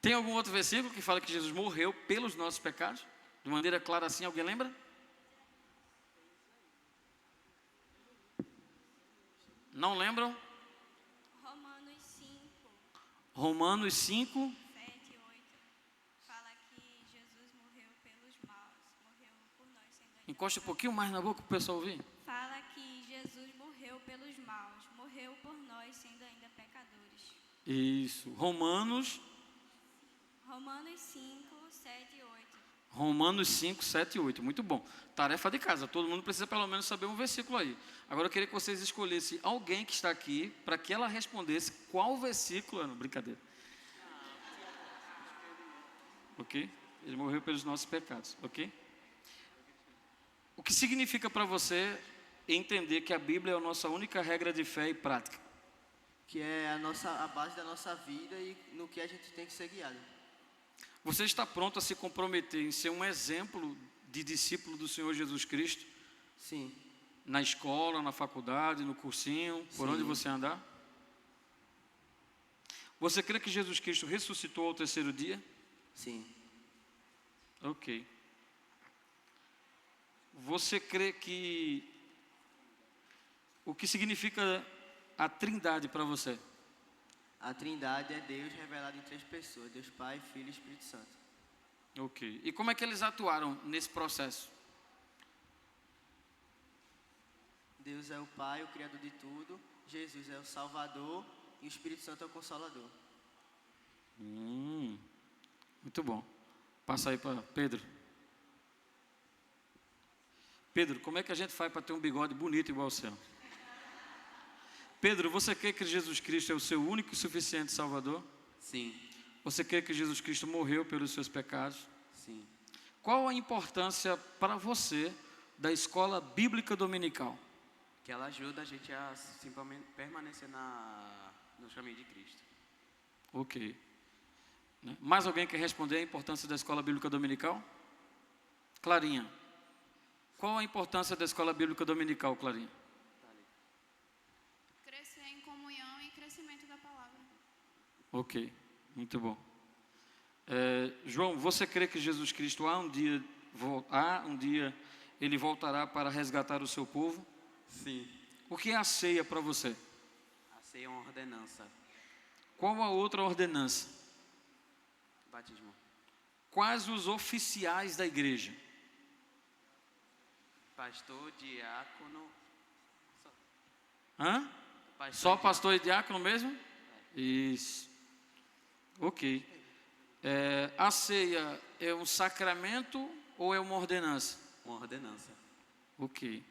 Tem algum outro versículo que fala que Jesus morreu pelos nossos pecados? De maneira clara assim, alguém lembra? Não lembram? Romanos 5. Romanos 5. 7 e 8. Fala que Jesus morreu pelos maus. Morreu por nós sendo ainda Encosta um pouquinho mais na boca para o pessoal ouvir. Fala que Jesus morreu pelos maus. Morreu por nós sendo ainda pecadores. Isso. Romanos 5, 7 e 8. Romanos 5, 7 e 8. Muito bom. Tarefa de casa. Todo mundo precisa pelo menos saber um versículo aí. Agora eu queria que vocês escolhessem alguém que está aqui para que ela respondesse qual versículo. Não, brincadeira. Ok? Ele morreu pelos nossos pecados. Ok? O que significa para você entender que a Bíblia é a nossa única regra de fé e prática? Que é a base da nossa vida e no que a gente tem que ser guiado. Você está pronto a se comprometer em ser um exemplo de discípulo do Senhor Jesus Cristo? Sim. Na escola, na faculdade, no cursinho, por Sim. onde você andar? Você crê que Jesus Cristo ressuscitou ao terceiro dia? Sim. Ok. Você crê que... O que significa a Trindade para você? A Trindade é Deus revelado em 3 pessoas: Deus Pai, Filho e Espírito Santo. Ok. E como é que eles atuaram nesse processo? Deus é o Pai, o Criador de tudo. Jesus é o Salvador e o Espírito Santo é o Consolador. Muito bom. Passa aí para Pedro. Pedro, como é que a gente faz para ter um bigode bonito igual o seu? Pedro, você crê que Jesus Cristo é o seu único e suficiente Salvador? Sim. Você crê que Jesus Cristo morreu pelos seus pecados? Sim. Qual a importância para você da escola bíblica dominical? Que ela ajuda a gente a simplesmente permanecer no caminho de Cristo. Ok. Né? Mais alguém quer responder a importância da escola bíblica dominical? Clarinha. Qual a importância da escola bíblica dominical, Clarinha? Crescer em comunhão e crescimento da palavra. Ok, muito bom. João, você crê que Jesus Cristo um dia ele voltará para resgatar o seu povo? Sim. O que é a ceia para você? A ceia é uma ordenança. Qual a outra ordenança? Batismo. Quais os oficiais da igreja? Pastor, diácono. Hã? Pastor Só e pastor e diácono mesmo? Isso. Ok. A ceia é um sacramento ou é uma ordenança? Uma ordenança. Ok.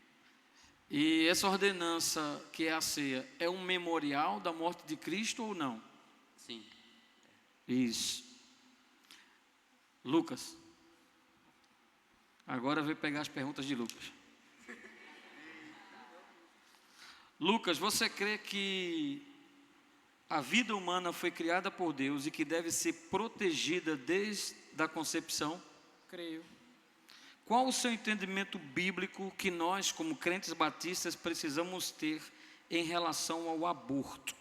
E essa ordenança que é a ceia é um memorial da morte de Cristo ou não? Sim. Isso. Lucas. Agora eu vou pegar as perguntas de Lucas. Lucas, você crê que a vida humana foi criada por Deus e que deve ser protegida desde a concepção? Creio. Qual o seu entendimento bíblico que nós, como crentes batistas, precisamos ter em relação ao aborto?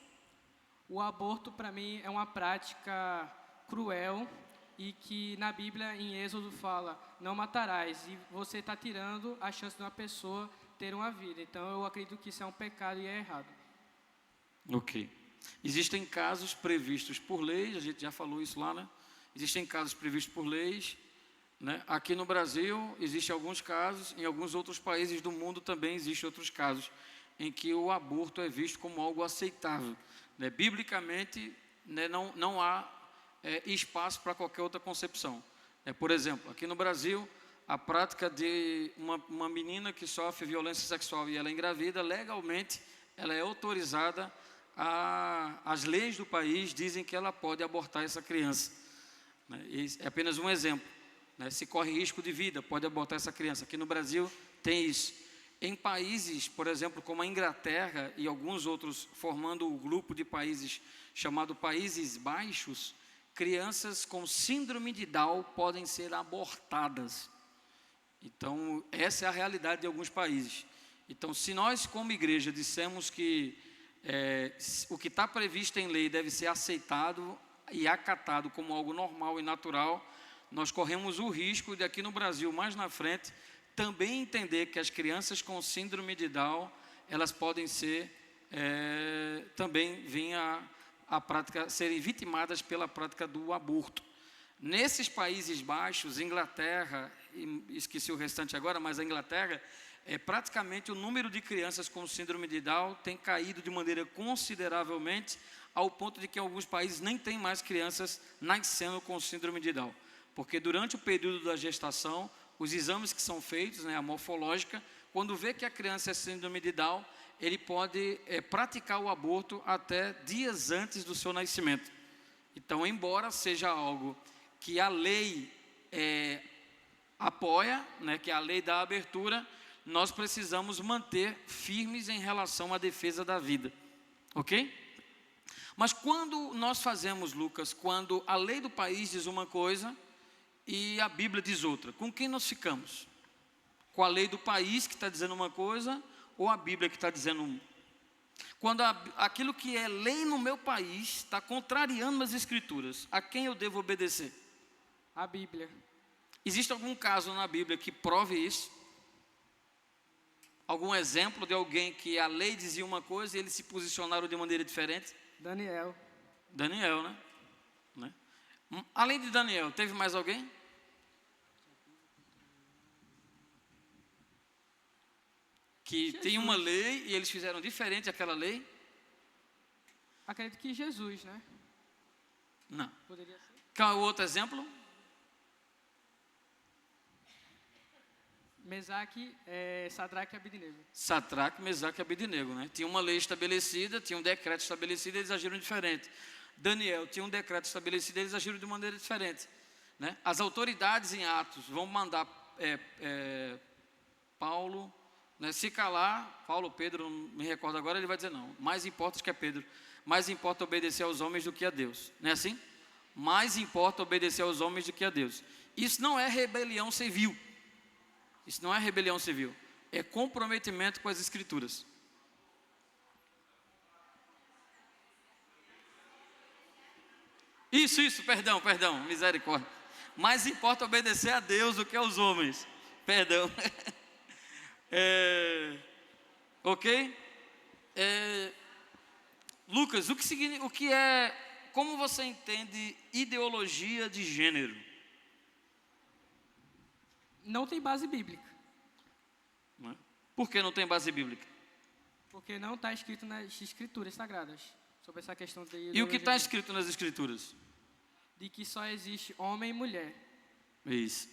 O aborto, para mim, é uma prática cruel e que na Bíblia, em Êxodo, fala, não matarás. E você está tirando a chance de uma pessoa ter uma vida. Então, eu acredito que isso é um pecado e é errado. Ok. Existem casos previstos por leis, a gente já falou isso lá, né? Existem casos previstos por leis, né? Aqui no Brasil, existem alguns casos, em alguns outros países do mundo também existem outros casos, em que o aborto é visto como algo aceitável. Né? Biblicamente, né, não há espaço para qualquer outra concepção. Por exemplo, aqui no Brasil, a prática de uma menina que sofre violência sexual e ela é engravida, legalmente, ela é autorizada, as leis do país dizem que ela pode abortar essa criança. Né? É apenas um exemplo. Né? Se corre risco de vida, pode abortar essa criança. Aqui no Brasil tem isso. Em países, por exemplo, como a Inglaterra e alguns outros, formando o grupo de países chamado Países Baixos, crianças com síndrome de Down podem ser abortadas. Então, essa é a realidade de alguns países. Então, se nós, como igreja, dissemos que o que está previsto em lei deve ser aceitado e acatado como algo normal e natural, nós corremos o risco de aqui no Brasil, mais na frente, também entender que as crianças com síndrome de Down, elas podem ser, também vir a prática, serem vitimadas pela prática do aborto. Nesses Países Baixos, Inglaterra, esqueci o restante agora, mas a Inglaterra, praticamente o número de crianças com síndrome de Down tem caído de maneira consideravelmente, ao ponto de que em alguns países nem tem mais crianças nascendo com síndrome de Down. Porque durante o período da gestação, os exames que são feitos, né, a morfológica, quando vê que a criança é síndrome de Down, ele pode praticar o aborto até dias antes do seu nascimento. Então, embora seja algo que a lei apoia, né, que é a lei da abertura, nós precisamos manter firmes em relação à defesa da vida. Ok? Mas quando nós fazemos, Lucas, quando a lei do país diz uma coisa e a Bíblia diz outra, com quem nós ficamos? Com a lei do país que está dizendo uma coisa ou a Bíblia que está dizendo uma? Quando aquilo que é lei no meu país está contrariando as Escrituras, a quem eu devo obedecer? A Bíblia. Existe algum caso na Bíblia que prove isso? Algum exemplo de alguém que a lei dizia uma coisa e eles se posicionaram de maneira diferente? Daniel. Daniel, né? Além de Daniel, teve mais alguém? Que tem uma lei e eles fizeram diferente aquela lei? Acredito que Jesus, né? Não. Poderia ser. Qual é o outro exemplo? Mesaque, Sadraque e Abednego. Sadraque, Mesaque e Abednego, né? Tinha uma lei estabelecida, tinha um decreto estabelecido, eles agiram diferente. Daniel tinha um decreto estabelecido, eles agiram de maneira diferente, né? As autoridades em Atos vão mandar Paulo, né, se calar. Paulo, Pedro, não me recordo agora, ele vai dizer não. Mais importa que é Pedro. Mais importa obedecer aos homens do que a Deus. Não é assim? Mais importa obedecer aos homens do que a Deus. Isso não é rebelião civil. Isso não é rebelião civil. É comprometimento com as Escrituras. Isso, perdão, misericórdia. Mais importa obedecer a Deus do que aos homens. Perdão. Ok? Lucas, como você entende ideologia de gênero? Não tem base bíblica. Não é? Por que não tem base bíblica? Porque não está escrito nas escrituras sagradas sobre essa questão de ideologia. E o que está escrito nas escrituras? De que só existe homem e mulher. Isso.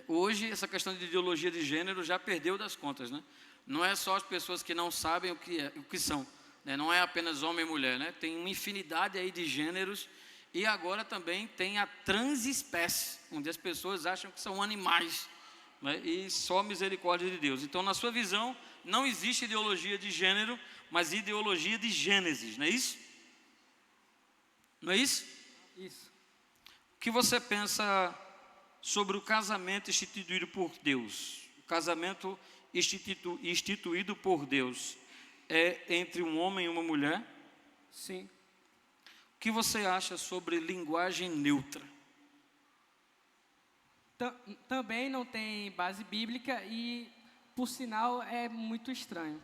Hoje, essa questão de ideologia de gênero já perdeu das contas, né? Não é só as pessoas que não sabem o que são, né? Não é apenas homem e mulher, né? Tem uma infinidade aí de gêneros, e agora também tem a transespécie, onde as pessoas acham que são animais, né? E só misericórdia de Deus. Então, na sua visão, não existe ideologia de gênero, mas ideologia de Gênesis, não é isso? Não é isso? Isso. O que você pensa sobre o casamento instituído por Deus? O casamento instituído por Deus é entre um homem e uma mulher? Sim. O que você acha sobre linguagem neutra? Também não tem base bíblica e, por sinal, é muito estranho.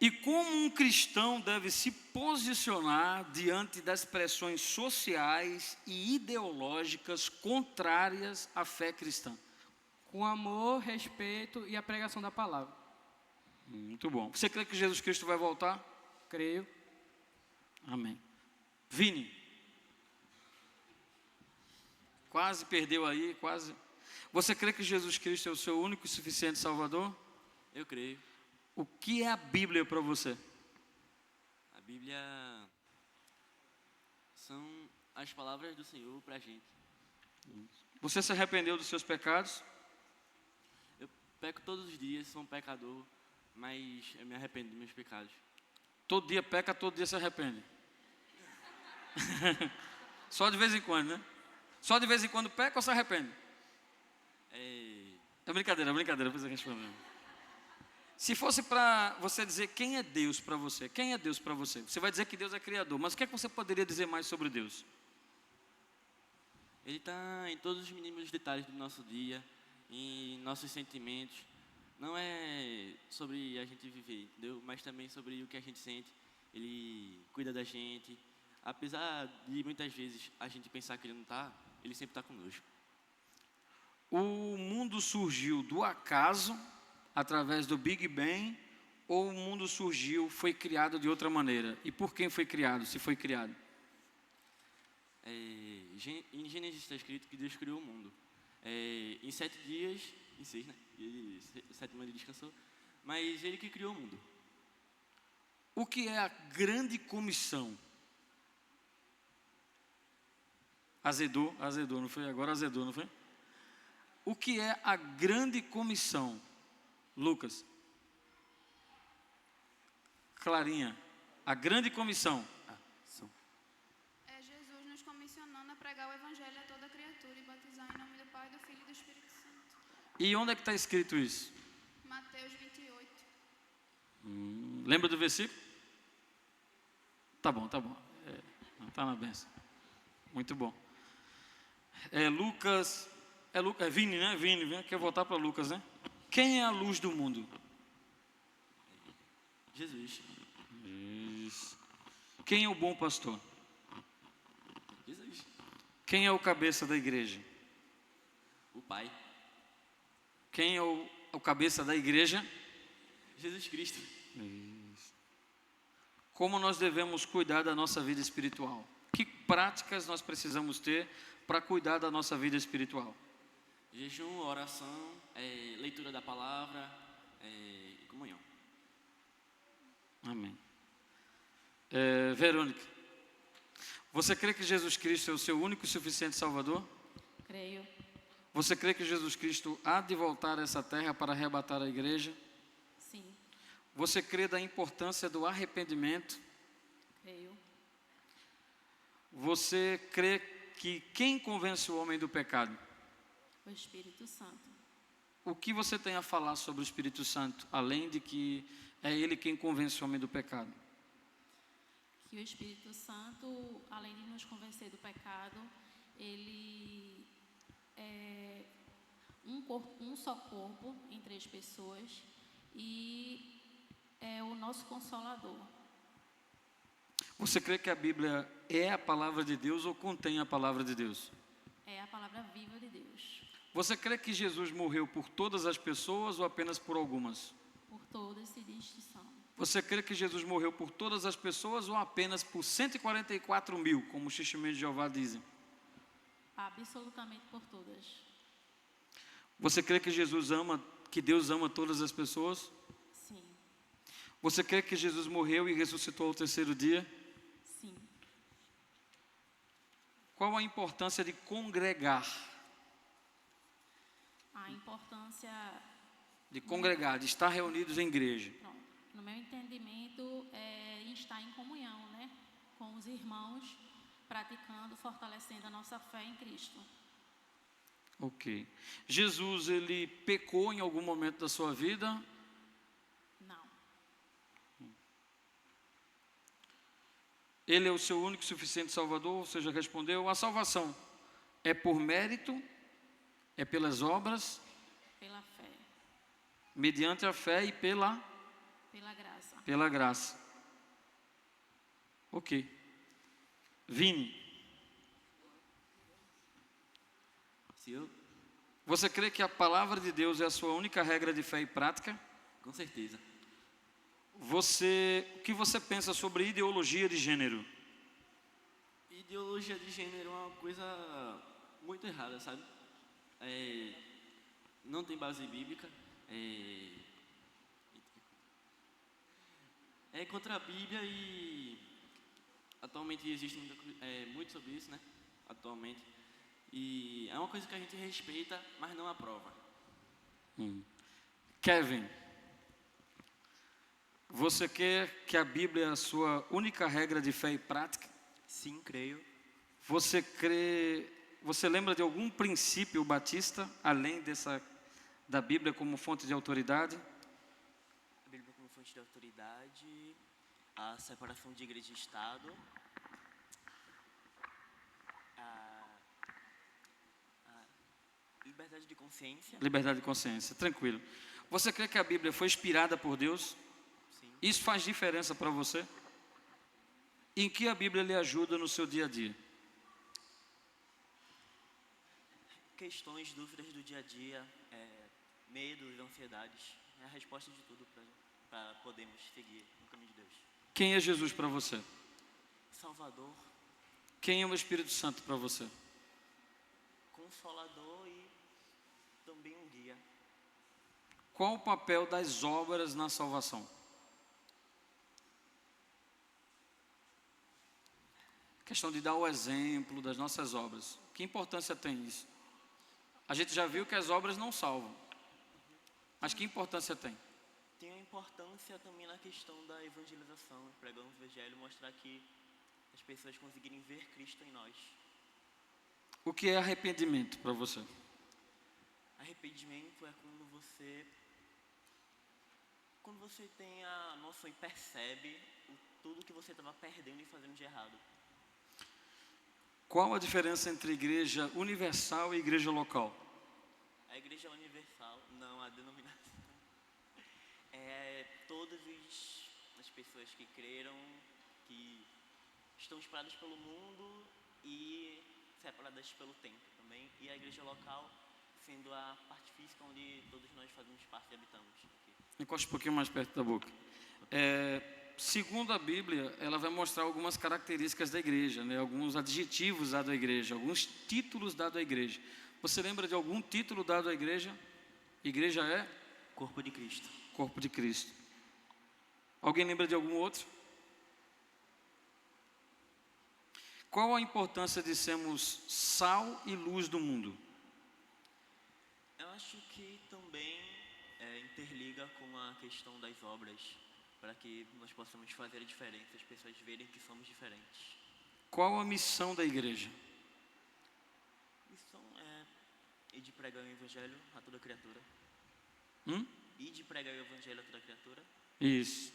E como um cristão deve se posicionar diante das pressões sociais e ideológicas contrárias à fé cristã? Com amor, respeito e a pregação da palavra. Muito bom. Você crê que Jesus Cristo vai voltar? Creio. Amém. Vini. Quase perdeu aí, quase. Você crê que Jesus Cristo é o seu único e suficiente Salvador? Eu creio. O que é a Bíblia para você? A Bíblia são as palavras do Senhor para a gente. Você se arrependeu dos seus pecados? Eu peco todos os dias, sou um pecador, mas eu me arrependo dos meus pecados. Todo dia peca, todo dia se arrepende. Só de vez em quando, né? Só de vez em quando peca ou se arrepende? É brincadeira, depois eu respondo. Se fosse para você dizer quem é Deus para você, quem é Deus para você? Você vai dizer que Deus é criador, mas o que é que você poderia dizer mais sobre Deus? Ele está em todos os mínimos detalhes do nosso dia, em nossos sentimentos. Não é sobre a gente viver, entendeu? Mas também sobre o que a gente sente. Ele cuida da gente. Apesar de muitas vezes a gente pensar que ele não está, ele sempre está conosco. O mundo surgiu do acaso, através do Big Bang, ou o mundo foi criado de outra maneira? E por quem foi criado, se foi criado? Em Gênesis está escrito que Deus criou o mundo. Em 7 dias, em 6, né? E 7 ele descansou. Mas ele que criou o mundo. O que é a grande comissão? Azedou, não foi? Agora azedou, não foi? O que é a grande comissão? Lucas. Clarinha. A grande comissão. É Jesus nos comissionando a pregar o Evangelho a toda criatura e batizar em nome do Pai, do Filho e do Espírito Santo. E onde é que está escrito isso? Mateus 28. Lembra do versículo? Tá bom. Está na bênção. Muito bom. Lucas. É Vini, né? Vini, quer voltar para Lucas, né? Quem é a luz do mundo? Jesus. Isso. Quem é o bom pastor? Jesus. Quem é o cabeça da igreja? O Pai. Quem é o cabeça da igreja? Jesus Cristo. Isso. Como nós devemos cuidar da nossa vida espiritual? Que práticas nós precisamos ter para cuidar da nossa vida espiritual? Jejum, oração, leitura da palavra e comunhão. Amém. Verônica, você crê que Jesus Cristo é o seu único e suficiente Salvador? Creio. Você crê que Jesus Cristo há de voltar a essa terra para arrebatar a igreja? Sim. Você crê da importância do arrependimento? Creio. Você crê que quem convence o homem do pecado? O Espírito Santo. O que você tem a falar sobre o Espírito Santo, além de que é ele quem convence o homem do pecado? Que o Espírito Santo, além de nos convencer do pecado, ele é um só corpo em 3 pessoas e é o nosso Consolador. Você crê que a Bíblia é a palavra de Deus ou contém a palavra de Deus? É a palavra viva de Deus. Você crê que Jesus morreu por todas as pessoas ou apenas por algumas? Por todas, sem distinção. Você crê que Jesus morreu por todas as pessoas ou apenas por 144 mil, como os testemunhos de Jeová dizem? Absolutamente por todas. Você crê que que Deus ama todas as pessoas? Sim. Você crê que Jesus morreu e ressuscitou ao 3º dia? Sim. Qual a importância de congregar? A importância... De congregar, de estar reunidos em igreja. Pronto. No meu entendimento, é estar em comunhão, né? Com os irmãos, praticando, fortalecendo a nossa fé em Cristo. Ok. Jesus, ele pecou em algum momento da sua vida? Não. Ele é o seu único e suficiente Salvador? Você já respondeu. A salvação é por mérito? É pelas obras? Pela fé. Mediante a fé e pela graça. Pela graça. Ok. Vini. Você crê que a palavra de Deus é a sua única regra de fé e prática? Com certeza. O que você pensa sobre ideologia de gênero? Ideologia de gênero é uma coisa muito errada, sabe? Não tem base bíblica. É contra a Bíblia e atualmente existe muito sobre isso, né? Atualmente. E é uma coisa que a gente respeita, mas não aprova. Kevin, você quer que a Bíblia é a sua única regra de fé e prática? Sim, creio. Você lembra de algum princípio batista, além da Bíblia como fonte de autoridade? A Bíblia como fonte de autoridade, a separação de igreja e Estado, a liberdade de consciência. Liberdade de consciência, tranquilo. Você crê que a Bíblia foi inspirada por Deus? Sim. Isso faz diferença para você? Em que a Bíblia lhe ajuda no seu dia a dia? Questões, dúvidas do dia a dia, medos, ansiedades. É a resposta de tudo para podermos seguir no caminho de Deus. Quem é Jesus para você? Salvador. Quem é o Espírito Santo para você? Consolador e também um guia. Qual o papel das obras na salvação? Questão de dar o exemplo das nossas obras. Que importância tem isso? A gente já viu que as obras não salvam. Mas que importância tem? Tem a importância também na questão da evangelização, pregando o evangelho, mostrar que as pessoas conseguirem ver Cristo em nós. O que é arrependimento para você? Arrependimento é quando você tem a noção e percebe tudo que você estava perdendo e fazendo de errado. Qual a diferença entre igreja universal e igreja local? A igreja universal, não a denominação. Todas as pessoas que creram, que estão espalhadas pelo mundo e separadas pelo tempo também. E a igreja local sendo a parte física onde todos nós fazemos parte e habitamos. Encoste um pouquinho mais perto da boca. segundo a Bíblia, ela vai mostrar algumas características da igreja, né? Alguns adjetivos dados à igreja, alguns títulos dados à igreja. Você lembra de algum título dado à igreja? Igreja é? Corpo de Cristo. Corpo de Cristo. Alguém lembra de algum outro? Qual a importância de sermos sal e luz do mundo? Eu acho que também interliga com a questão das obras, para que nós possamos fazer a diferença, as pessoas verem que somos diferentes. Qual a missão da igreja? A missão é ir de pregar o evangelho a toda criatura. Ir de pregar o evangelho a toda criatura. Isso.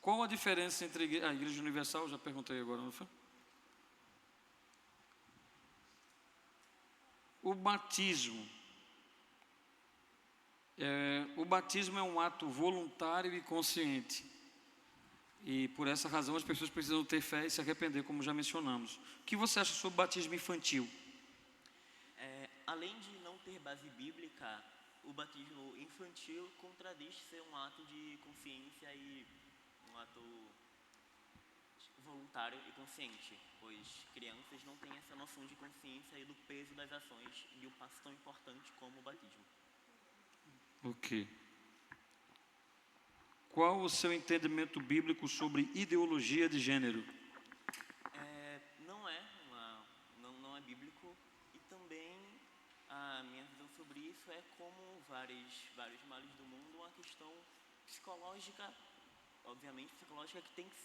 Qual a diferença entre a Igreja Universal? Já perguntei agora, não foi? O batismo. O batismo é um ato voluntário e consciente. E por essa razão as pessoas precisam ter fé e se arrepender, como já mencionamos. O que você acha sobre o batismo infantil? Além de não ter base bíblica, o batismo infantil contradiz ser um ato de consciência e um ato voluntário e consciente, pois crianças não têm essa noção de consciência e do peso das ações de um passo tão importante como o batismo. Ok. Qual o seu entendimento bíblico sobre ideologia de gênero? Não é bíblico, e também a minha visão sobre isso é como vários males do mundo, uma questão psicológica, obviamente psicológica, que tem que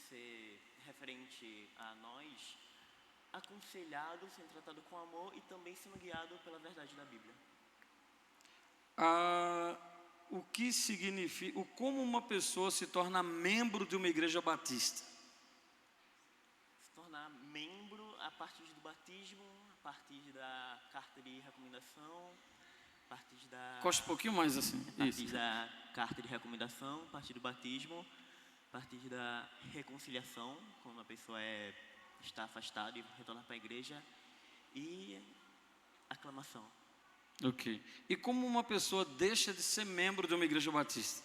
ser referente a nós, aconselhado, sendo tratado com amor e também sendo guiado pela verdade da Bíblia. O que significa, como uma pessoa se torna membro de uma igreja batista? Se tornar membro a partir do batismo, a partir da carta de recomendação, a partir da... Costa um pouquinho mais assim. A partir da carta de recomendação, a partir do batismo, a partir da reconciliação, quando a pessoa está afastada e retorna para a igreja, e aclamação. Ok. E como uma pessoa deixa de ser membro de uma igreja batista?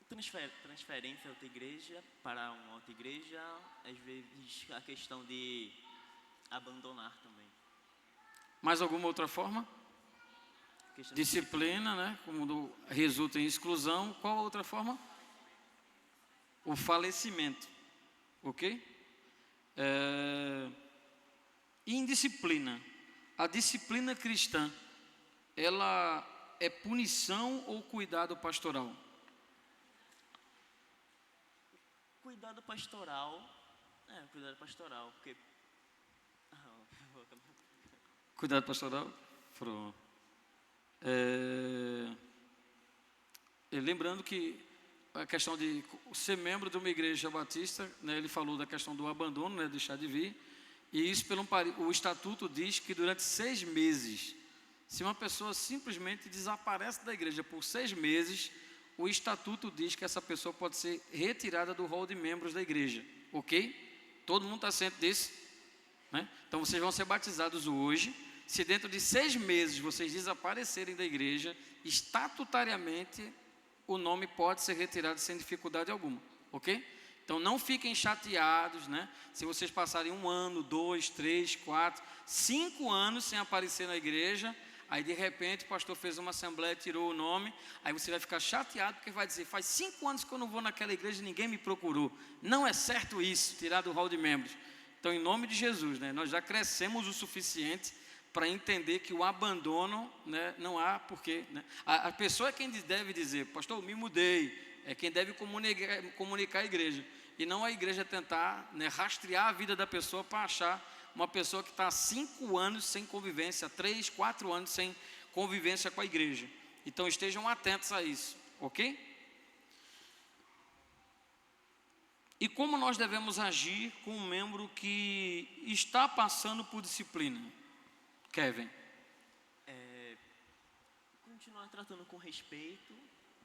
Transferência a outra igreja para uma outra igreja, às vezes a questão de abandonar também. Mais alguma outra forma? Disciplina, né? Como resulta em exclusão. Qual a outra forma? O falecimento. Ok? Indisciplina. A disciplina cristã, ela é punição ou cuidado pastoral? Cuidado pastoral, porque... Cuidado pastoral? Pronto. Lembrando que a questão de ser membro de uma igreja batista, né, ele falou da questão do abandono, né, deixar de vir. E isso, o estatuto diz que durante 6 meses, se uma pessoa simplesmente desaparece da igreja por 6 meses, o estatuto diz que essa pessoa pode ser retirada do rol de membros da igreja. Ok? Todo mundo está ciente disso? Né? Então vocês vão ser batizados hoje. Se dentro de 6 meses vocês desaparecerem da igreja, estatutariamente o nome pode ser retirado sem dificuldade alguma. Ok? Então não fiquem chateados, né? Se vocês passarem 1 ano, 2, 3, 4, 5 anos sem aparecer na igreja, aí de repente o pastor fez uma assembleia e tirou o nome, aí você vai ficar chateado porque vai dizer, faz 5 anos que eu não vou naquela igreja e ninguém me procurou. Não é certo isso, tirar do rol de membros. Então, em nome de Jesus, né, nós já crescemos o suficiente para entender que o abandono, né, não há porquê. Né? A pessoa é quem deve dizer, pastor, eu me mudei. É quem deve comunicar a igreja. E não a igreja tentar, né, rastrear a vida da pessoa para achar uma pessoa que está há 5 anos sem convivência, 3, 4 anos sem convivência com a igreja. Então estejam atentos a isso, ok? E como nós devemos agir com um membro que está passando por disciplina? Kevin. Continuar tratando com respeito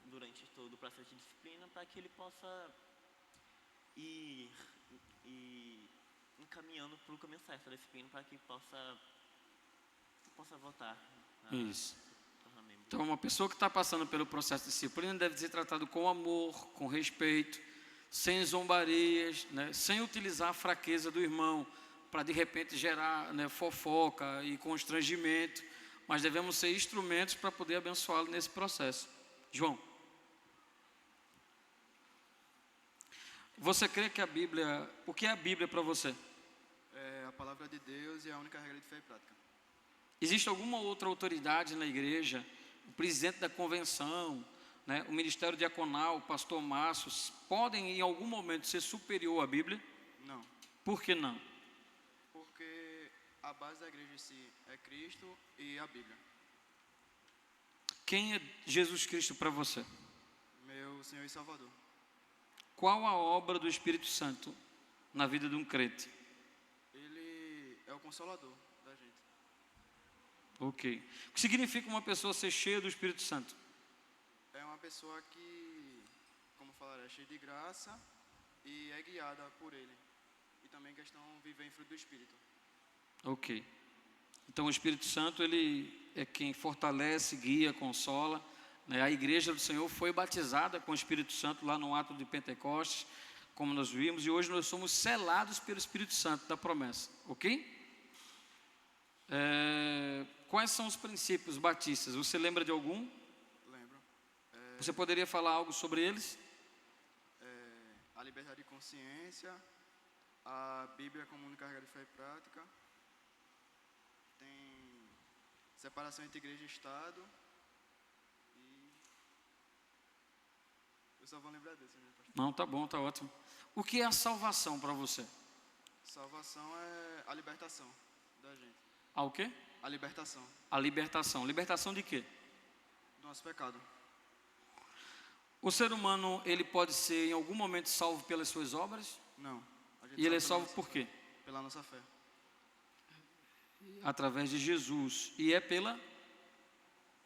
durante todo o processo de disciplina, para que ele possa ir encaminhando para o caminho certo da disciplina, para que possa voltar Isso. Então, uma pessoa que está passando pelo processo de disciplina deve ser tratado com amor, com respeito, sem zombarias, né, sem utilizar a fraqueza do irmão para de repente gerar, né, fofoca e constrangimento, mas devemos ser instrumentos para poder abençoá-lo nesse processo. João, você crê que a Bíblia, o que é a Bíblia para você? É a palavra de Deus e a única regra de fé e prática. Existe alguma outra autoridade na igreja, o presidente da convenção, né, o ministério diaconal, o pastor Márcio, podem em algum momento ser superior à Bíblia? Não. Por que não? Porque a base da igreja em si é Cristo e a Bíblia. Quem é Jesus Cristo para você? Meu Senhor e Salvador. Qual a obra do Espírito Santo na vida de um crente? Ele é o consolador da gente. Ok. O que significa uma pessoa ser cheia do Espírito Santo? É uma pessoa que, como falar, é cheia de graça e é guiada por Ele. E também questão de viver em fruto do Espírito. Ok. Então o Espírito Santo, ele é quem fortalece, guia, consola, né? A igreja do Senhor foi batizada com o Espírito Santo lá no ato de Pentecostes, como nós vimos, e hoje nós somos selados pelo Espírito Santo da promessa, ok? Quais são os princípios batistas? Você lembra de algum? Lembro. Você poderia falar algo sobre eles? A liberdade de consciência, a Bíblia como única regra de fé e prática, tem separação entre igreja e Estado, e eu só vou lembrar desse, né, pastor? Não, tá bom, tá ótimo. O que é a salvação para você? Salvação é a libertação da gente. A o quê? A libertação A libertação. Libertação de quê? do nosso pecado. O ser humano, ele pode ser em algum momento salvo pelas suas obras? Não. A gente E ele é salva salvo por quê? pela nossa fé. Através de Jesus. E é pela?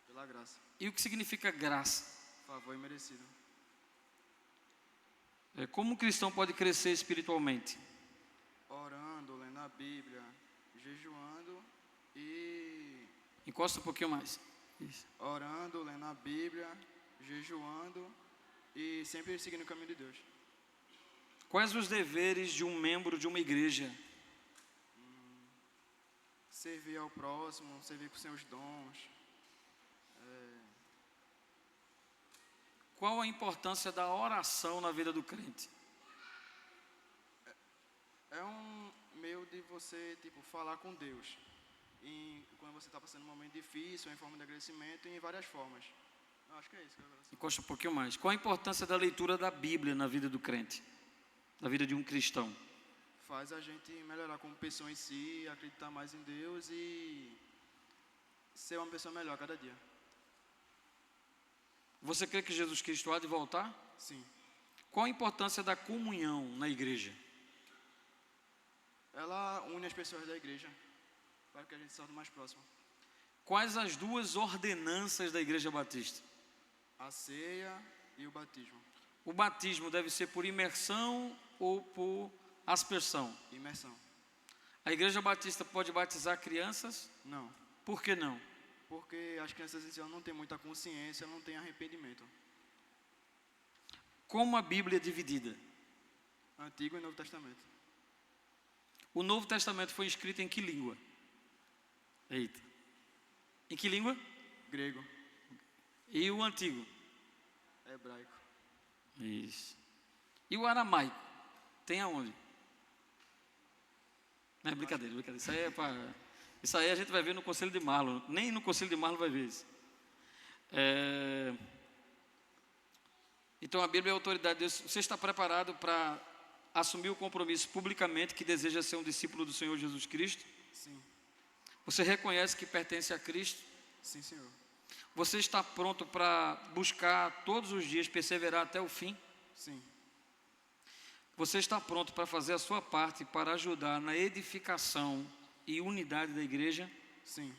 Pela graça. E o que significa graça? Favor imerecido. Como um cristão pode crescer espiritualmente? Orando, lendo a Bíblia, jejuando e... Encosta um pouquinho mais. Isso. Orando, lendo a Bíblia, jejuando e sempre seguindo o caminho de Deus. Quais os deveres de um membro de uma igreja? Servir ao próximo, servir com seus dons. Qual a importância da oração na vida do crente? É um meio de você, tipo, falar com Deus. Quando você está passando um momento difícil, em forma de agradecimento, e em várias formas. Eu acho que é isso que eu quero. Encosta um pouquinho mais. Qual a importância da leitura da Bíblia na vida do crente? Na vida de um cristão? Faz a gente melhorar como pessoa em si, acreditar mais em Deus e ser uma pessoa melhor a cada dia. Você crê que Jesus Cristo há de voltar? Sim. Qual a importância da comunhão na igreja? Ela une as pessoas da igreja para que a gente seja mais próximo. Quais as duas ordenanças da Igreja Batista? A ceia e o batismo. O batismo deve ser por imersão ou por aspersão? Imersão. A Igreja Batista pode batizar crianças? Não. Por que não? Porque as crianças em si não têm muita consciência, não têm arrependimento. Como a Bíblia é dividida? Antigo e Novo Testamento. O Novo Testamento foi escrito em que língua? Eita. Em que língua? Grego. E o Antigo? Hebraico. Isso. E o aramaico? Tem aonde? Não é brincadeira, brincadeira. Isso aí é para... Isso aí a gente vai ver no Conselho de Marlon. Nem no Conselho de Marlon vai ver isso. Então a Bíblia é a autoridade de Deus. Você está preparado para assumir o compromisso publicamente que deseja ser um discípulo do Senhor Jesus Cristo? Sim. Você reconhece que pertence a Cristo? Sim, Senhor. Você está pronto para buscar todos os dias, perseverar até o fim? Sim. Você está pronto para fazer a sua parte para ajudar na edificação e unidade da igreja? Sim.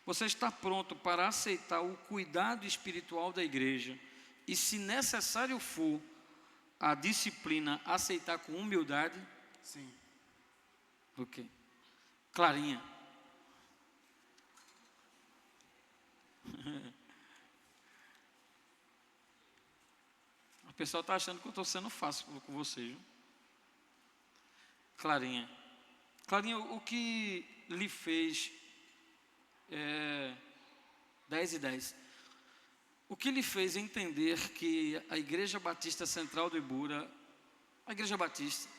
Você está pronto para aceitar o cuidado espiritual da igreja e, se necessário for, a disciplina aceitar com humildade? Sim. Ok. Clarinha. O pessoal está achando que eu estou sendo fácil com vocês. Viu? Clarinha. Clarinha, o que lhe fez 10 e 10. O que lhe fez entender que a Igreja Batista Central do Ibura, a Igreja Batista,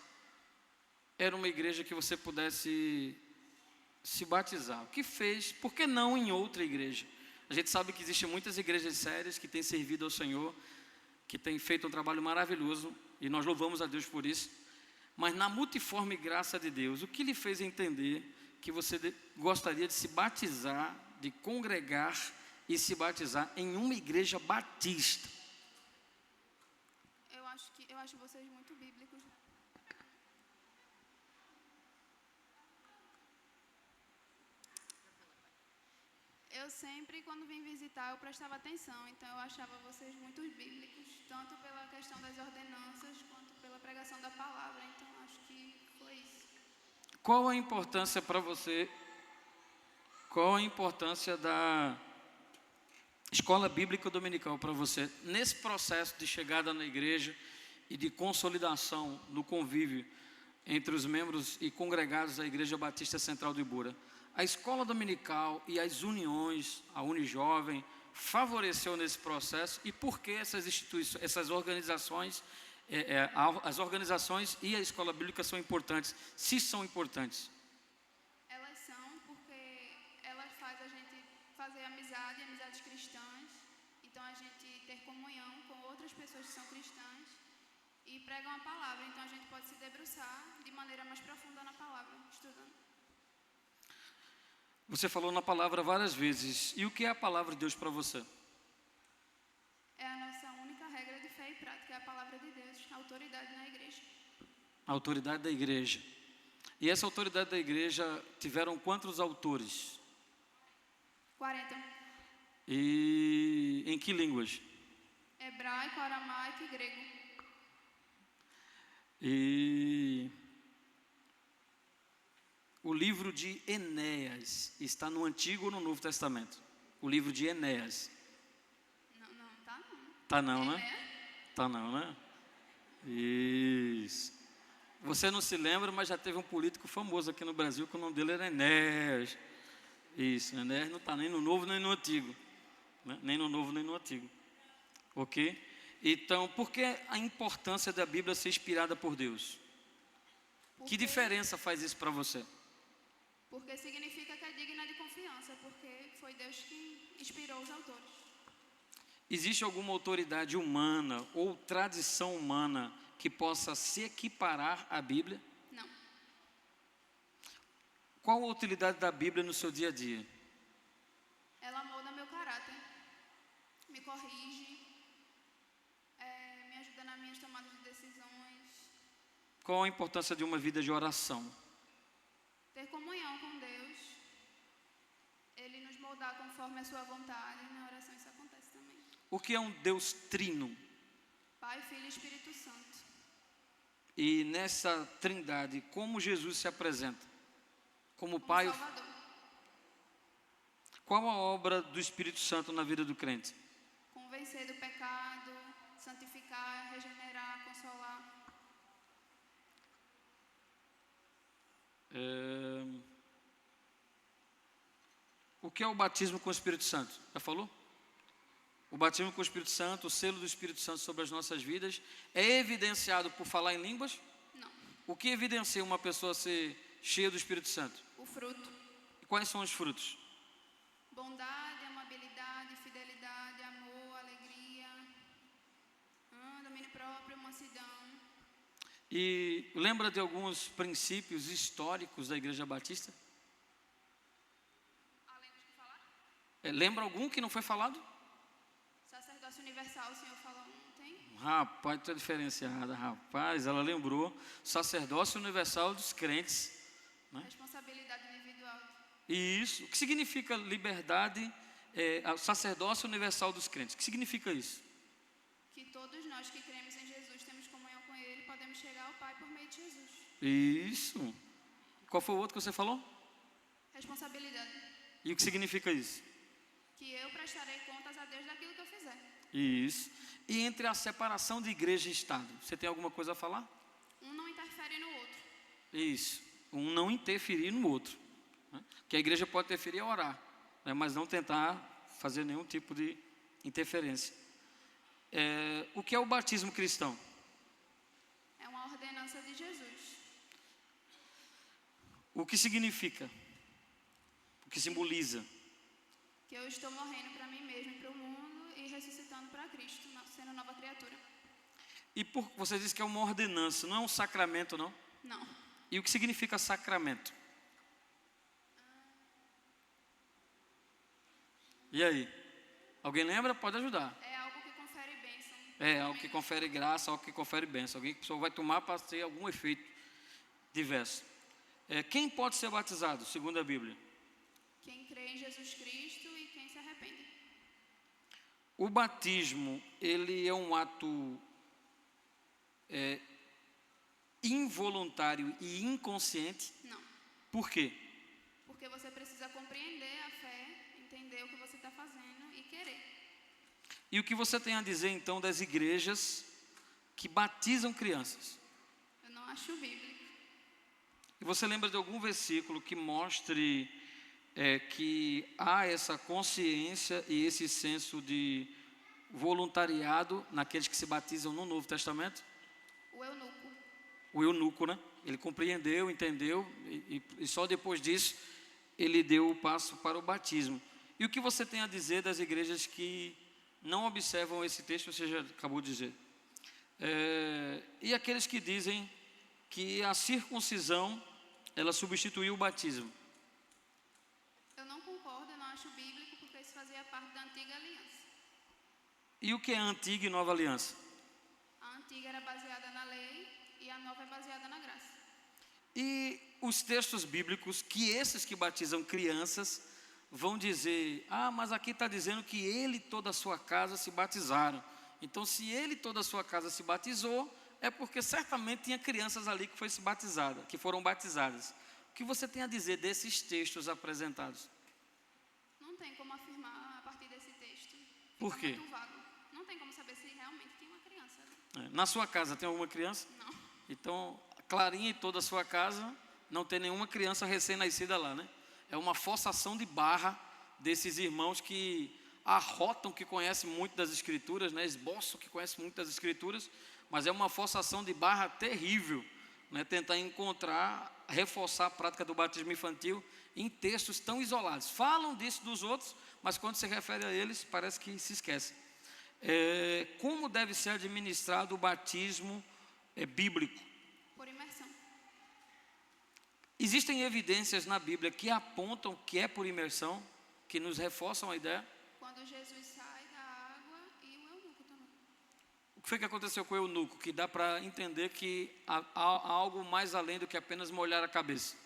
era uma igreja que você pudesse se batizar? O que fez? Por que não em outra igreja? A gente sabe que existem muitas igrejas sérias que têm servido ao Senhor, que têm feito um trabalho maravilhoso, e nós louvamos a Deus por isso. Mas na multiforme graça de Deus, o que lhe fez entender que você gostaria de se batizar, de congregar e se batizar em uma igreja batista? Eu acho vocês muito bíblicos. Eu sempre, quando vim visitar, eu prestava atenção, então eu achava vocês muito bíblicos, tanto pela questão das ordenanças, quanto pela pregação da palavra, então acho que foi isso. Qual a importância para você, qual a importância da escola bíblica dominical para você, nesse processo de chegada na igreja e de consolidação no convívio entre os membros e congregados da Igreja Batista Central do Ibura? A escola dominical e as uniões, a Unijovem, favoreceu nesse processo, e por que essas instituições, essas organizações, as organizações e a escola bíblica são importantes, se são importantes? Elas são porque elas fazem a gente fazer amizades cristãs, então a gente ter comunhão com outras pessoas que são cristãs e pregam a palavra, então a gente pode se debruçar de maneira mais profunda na palavra, estudando. Você falou na palavra várias vezes. E o que é a palavra de Deus para você? É a nossa única regra de fé e prática, é a palavra de Deus, a autoridade na igreja. A autoridade da igreja. E essa autoridade da igreja tiveram quantos autores? 40. E em que línguas? Hebraico, aramaico e grego. E o livro de Enéas está no Antigo ou no Novo Testamento? O livro de Enéas. Não, tá não. Tá não, né? Tá não, né? Isso. Você não se lembra, mas já teve um político famoso aqui no Brasil que o nome dele era Enéas. Isso, Enéas não está nem no Novo nem no Antigo. Né? Nem no Novo nem no Antigo. Ok? Então, por que a importância da Bíblia ser inspirada por Deus? Que diferença faz isso para você? Porque significa que é digna de confiança, porque foi Deus que inspirou os autores. Existe alguma autoridade humana ou tradição humana que possa se equiparar à Bíblia? Não. Qual a utilidade da Bíblia no seu dia a dia? Ela molda meu caráter, me corrige, me ajuda nas minhas tomadas de decisões. Qual a importância de uma vida de oração? Ter comunhão com Deus, Ele nos moldar conforme a sua vontade, na oração isso acontece também. O que é um Deus trino? Pai, Filho e Espírito Santo. E nessa trindade, como Jesus se apresenta? Como Pai? Salvador. Qual a obra do Espírito Santo na vida do crente? Convencer do pecado, santificar, regenerar, consolar. O que é o batismo com o Espírito Santo? Já falou? O batismo com o Espírito Santo, o selo do Espírito Santo sobre as nossas vidas, é evidenciado por falar em línguas? Não. O que evidencia uma pessoa ser cheia do Espírito Santo? O fruto. E quais são os frutos? Bondade, amabilidade, fidelidade, amor, alegria, domínio próprio, mansidão. E lembra de alguns princípios históricos da Igreja Batista? Além dos que falar? Lembra algum que não foi falado? Sacerdócio universal, o Senhor falou ontem. Rapaz, tu é diferenciada, rapaz. Ela lembrou sacerdócio universal dos crentes. Né? Responsabilidade individual. Isso. O que significa liberdade, sacerdócio universal dos crentes? O que significa isso? Que todos nós que cremos em Jesus temos comunhão com Ele, podemos chegar ao Pai por meio de Jesus. Isso. Qual foi o outro que você falou? Responsabilidade. E o que significa isso? que eu prestarei contas a Deus daquilo que eu fizer. Isso. E entre a separação de igreja e Estado, você tem alguma coisa a falar? Um não interfere no outro. Isso. Um não interferir no outro. Né? Que a igreja pode interferir a orar, né? Mas não tentar fazer nenhum tipo de interferência. O que é o batismo cristão? É uma ordenança de Jesus. O que significa? O que simboliza? Que eu estou morrendo para mim mesmo e para o mundo e ressuscitando para Cristo, sendo nova criatura. E você diz que é uma ordenança, não é um sacramento, não? Não. E o que significa sacramento? E aí? Alguém lembra? Pode ajudar. É algo que confere bênção. É algo que confere graça, algo que confere bênção. Alguém que a pessoa vai tomar para ter algum efeito diverso. Quem pode ser batizado, segundo a Bíblia? Quem crê em Jesus Cristo e quem se arrepende. O batismo, ele é um ato involuntário e inconsciente? Não. Por quê? Porque você precisa compreender a fé, entender o que você está fazendo e querer. E o que você tem a dizer, então, das igrejas que batizam crianças? Eu não acho bíblico. E você lembra de algum versículo que mostre que há essa consciência e esse senso de voluntariado naqueles que se batizam no Novo Testamento? O eunuco. O eunuco, né? Ele compreendeu, entendeu, e só depois disso ele deu o passo para o batismo. E o que você tem a dizer das igrejas que não observam esse texto, você já acabou de dizer? E aqueles que dizem que a circuncisão, ela substituiu o batismo? Eu não concordo, eu não acho bíblico, porque isso fazia parte da antiga aliança. E o que é a antiga e nova aliança? A antiga era baseada na lei e a nova é baseada na graça. E os textos bíblicos, que esses que batizam crianças vão dizer, mas aqui está dizendo que ele e toda a sua casa se batizaram. Então, se ele e toda a sua casa se batizou, é porque certamente tinha crianças ali que foram batizadas. O que você tem a dizer desses textos apresentados? Não tem como afirmar a partir desse texto. Por quê? Muito vago. Não tem como saber se realmente tem uma criança ali. Na sua casa tem alguma criança? Não. Então, Clarinha e toda a sua casa não tem nenhuma criança recém-nascida lá, né? É uma forçação de barra desses irmãos que arrotam que conhecem muito das Escrituras, né? Esboçam que conhecem muito das Escrituras, mas é uma forçação de barra terrível, né? Tentar reforçar a prática do batismo infantil em textos tão isolados. Falam disso dos outros, mas quando se refere a eles, parece que se esquecem. Como deve ser administrado o batismo bíblico? Por imersão. Existem evidências na Bíblia que apontam que é por imersão, que nos reforçam a ideia? Quando Jesus sai da água e o eunuco também. O que foi que aconteceu com o eunuco? Que dá para entender que há algo mais além do que apenas molhar a cabeça.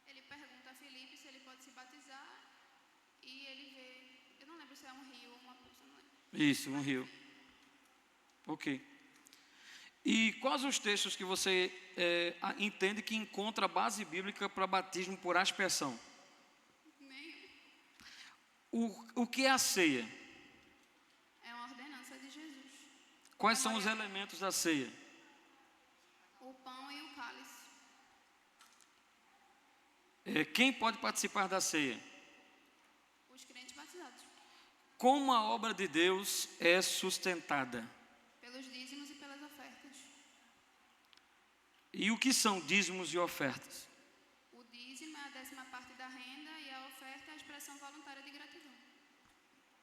Ele pergunta a Filipe se ele pode se batizar e ele vê, eu não lembro se é um rio ou uma poça, não lembro. Isso, um rio. Ok. E quais os textos que você entende que encontra base bíblica para batismo por aspersão? Nenhum. O que é a ceia? É uma ordenança de Jesus. Quais são os elementos da ceia? O pão e o cálice. Quem pode participar da ceia? Os crentes batizados. Como a obra de Deus é sustentada? Pelos dízimos e pelas ofertas. E o que são dízimos e ofertas? O dízimo é a 10ª parte da renda e a oferta é a expressão voluntária de gratidão.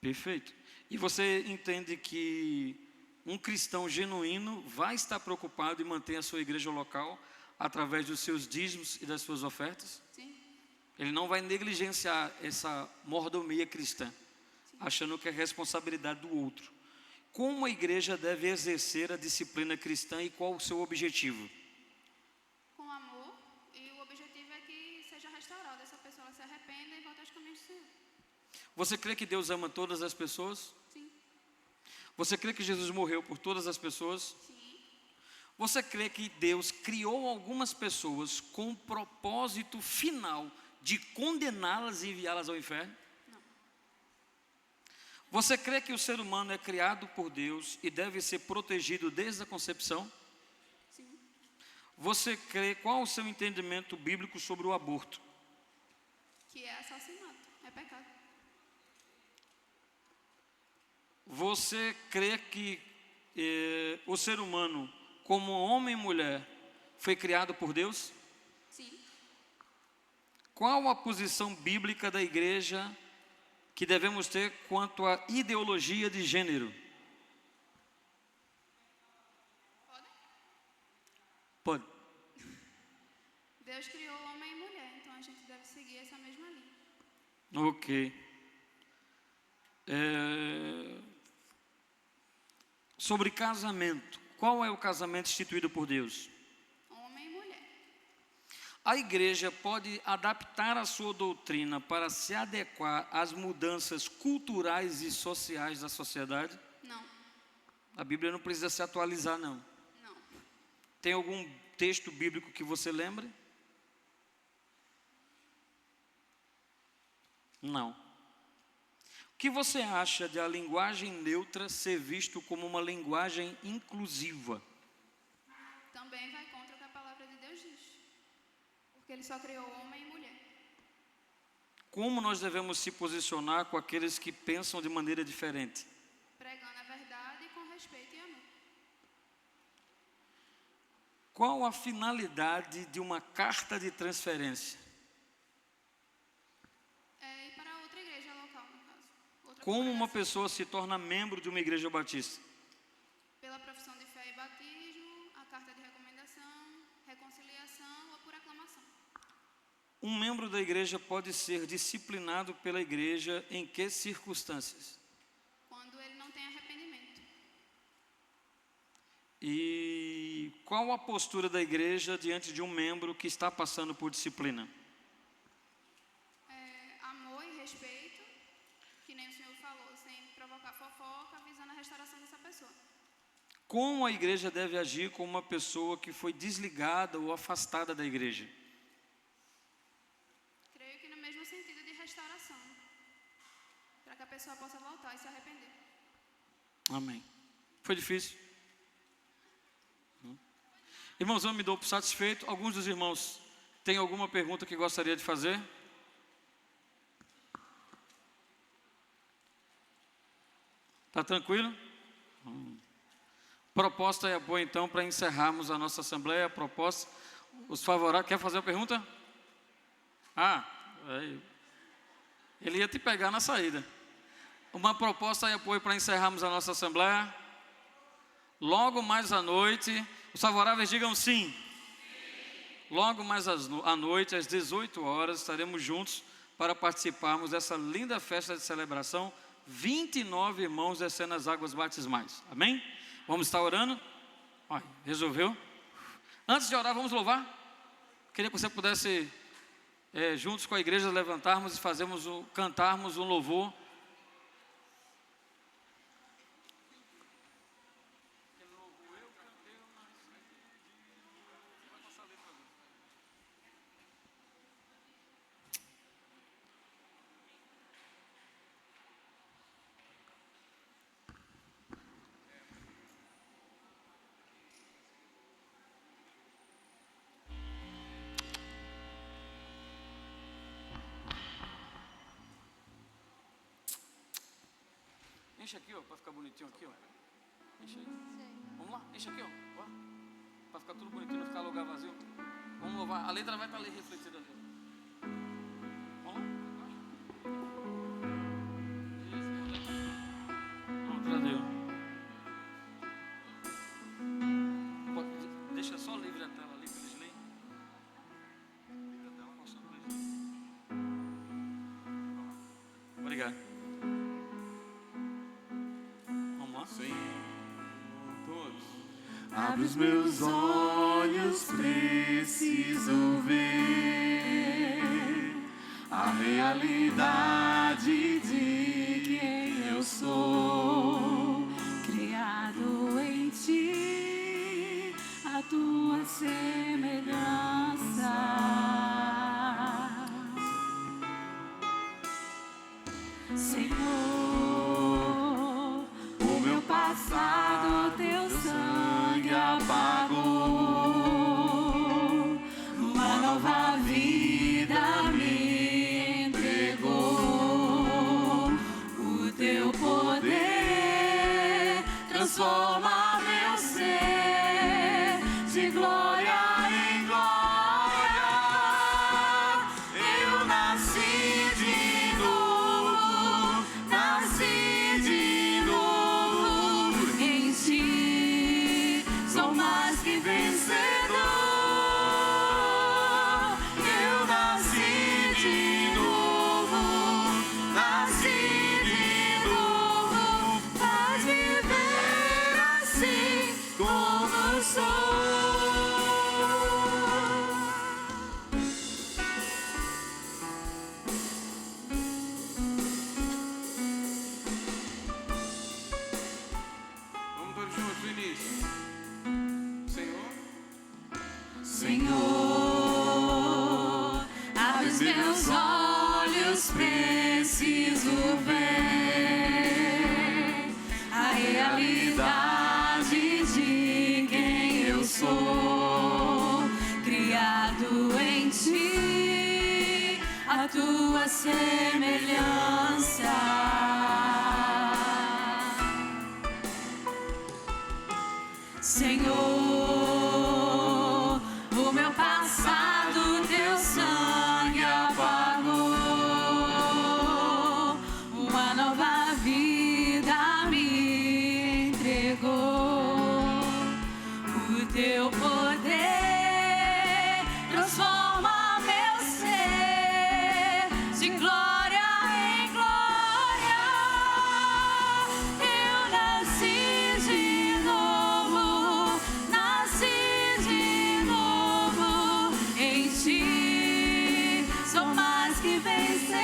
Perfeito. E você entende que um cristão genuíno vai estar preocupado em manter a sua igreja local através dos seus dízimos e das suas ofertas? Sim. Ele não vai negligenciar essa mordomia cristã, achando que é responsabilidade do outro. Como a igreja deve exercer a disciplina cristã e qual o seu objetivo? Com amor, e o objetivo é que seja restaurada, essa pessoa se arrependa e volte aos caminhos do Senhor. Você crê que Deus ama todas as pessoas? Sim. Você crê que Jesus morreu por todas as pessoas? Sim. Você crê que Deus criou algumas pessoas com o propósito final de condená-las e enviá-las ao inferno? Você crê que o ser humano é criado por Deus e deve ser protegido desde a concepção? Sim. Você crê, qual o seu entendimento bíblico sobre o aborto? Que é assassinato, é pecado. Você crê que o ser humano, como homem e mulher, foi criado por Deus? Sim. Qual a posição bíblica da igreja que devemos ter quanto à ideologia de gênero? Pode. Deus criou homem e mulher, então a gente deve seguir essa mesma linha. Ok. Sobre casamento. Qual é o casamento instituído por Deus? Homem e mulher. A igreja pode adaptar a sua doutrina para se adequar às mudanças culturais e sociais da sociedade? Não. A Bíblia não precisa se atualizar, não. Não. Tem algum texto bíblico que você lembre? Não. O que você acha de a linguagem neutra ser visto como uma linguagem inclusiva? Também vai contra o que a palavra de Deus diz. Porque ele só criou homem e mulher. Como nós devemos se posicionar com aqueles que pensam de maneira diferente? Pregando a verdade com respeito e amor. Qual a finalidade de uma carta de transferência? É ir para outra igreja local, no caso. Outra Como uma pessoa se torna membro de uma igreja batista? Pela profissão de fé e batismo, a carta de recomendação, reconciliação ou por aclamação. Um membro da igreja pode ser disciplinado pela igreja em que circunstâncias? Quando ele não tem arrependimento. E qual a postura da igreja diante de um membro que está passando por disciplina? Amor e respeito, que nem o senhor falou, sem provocar fofoca, visando a restauração dessa pessoa. Como a igreja deve agir com uma pessoa que foi desligada ou afastada da igreja? Creio que no mesmo sentido de restauração, para que a pessoa possa voltar e se arrepender. Amém. Foi difícil? Irmãos, eu me dou por satisfeito. Alguns dos irmãos têm alguma pergunta que gostaria de fazer? Está tranquilo? Proposta é boa então para encerrarmos a nossa assembleia. Proposta. Os favoráveis. Quer fazer uma pergunta? Ele ia te pegar na saída. Uma proposta e apoio para encerrarmos a nossa assembleia. Logo mais à noite, os favoráveis digam sim. Logo mais à noite, às 18 horas, estaremos juntos para participarmos dessa linda festa de celebração. 29 irmãos descendo as águas batismais. Amém? Vamos estar orando? Resolveu? Antes de orar, vamos louvar? Queria que você pudesse, juntos com a igreja, levantarmos e cantarmos um louvor. Enche aqui, ó, para ficar bonitinho aqui, ó. Enche aí. Vamos lá, enche aqui, ó. Para ficar tudo bonitinho, não ficar lugar vazio. Vamos louvar. A letra vai estar ali refletida ali. Vamos lá. Pronto, já deu. Deixa só livre a tela ali para eles lerem. Obrigado. Abre os meus olhos, preciso ver a realidade de quem eu sou. Criado em ti, tua semelhança. que vencedor. Eu nasci de novo, nasci de novo. Faz viver assim como sou. Vamos todos juntos no início. Senhor, abre os meus olhos, preciso ver a realidade de quem eu sou, criado em ti, a tua semelhança. Senhor, o meu passado teu sangue apagou, uma nova vida me entregou. O teu poder transforma meu ser de glória em glória. Eu nasci de novo, nasci de novo em ti, sou mais que vencedor.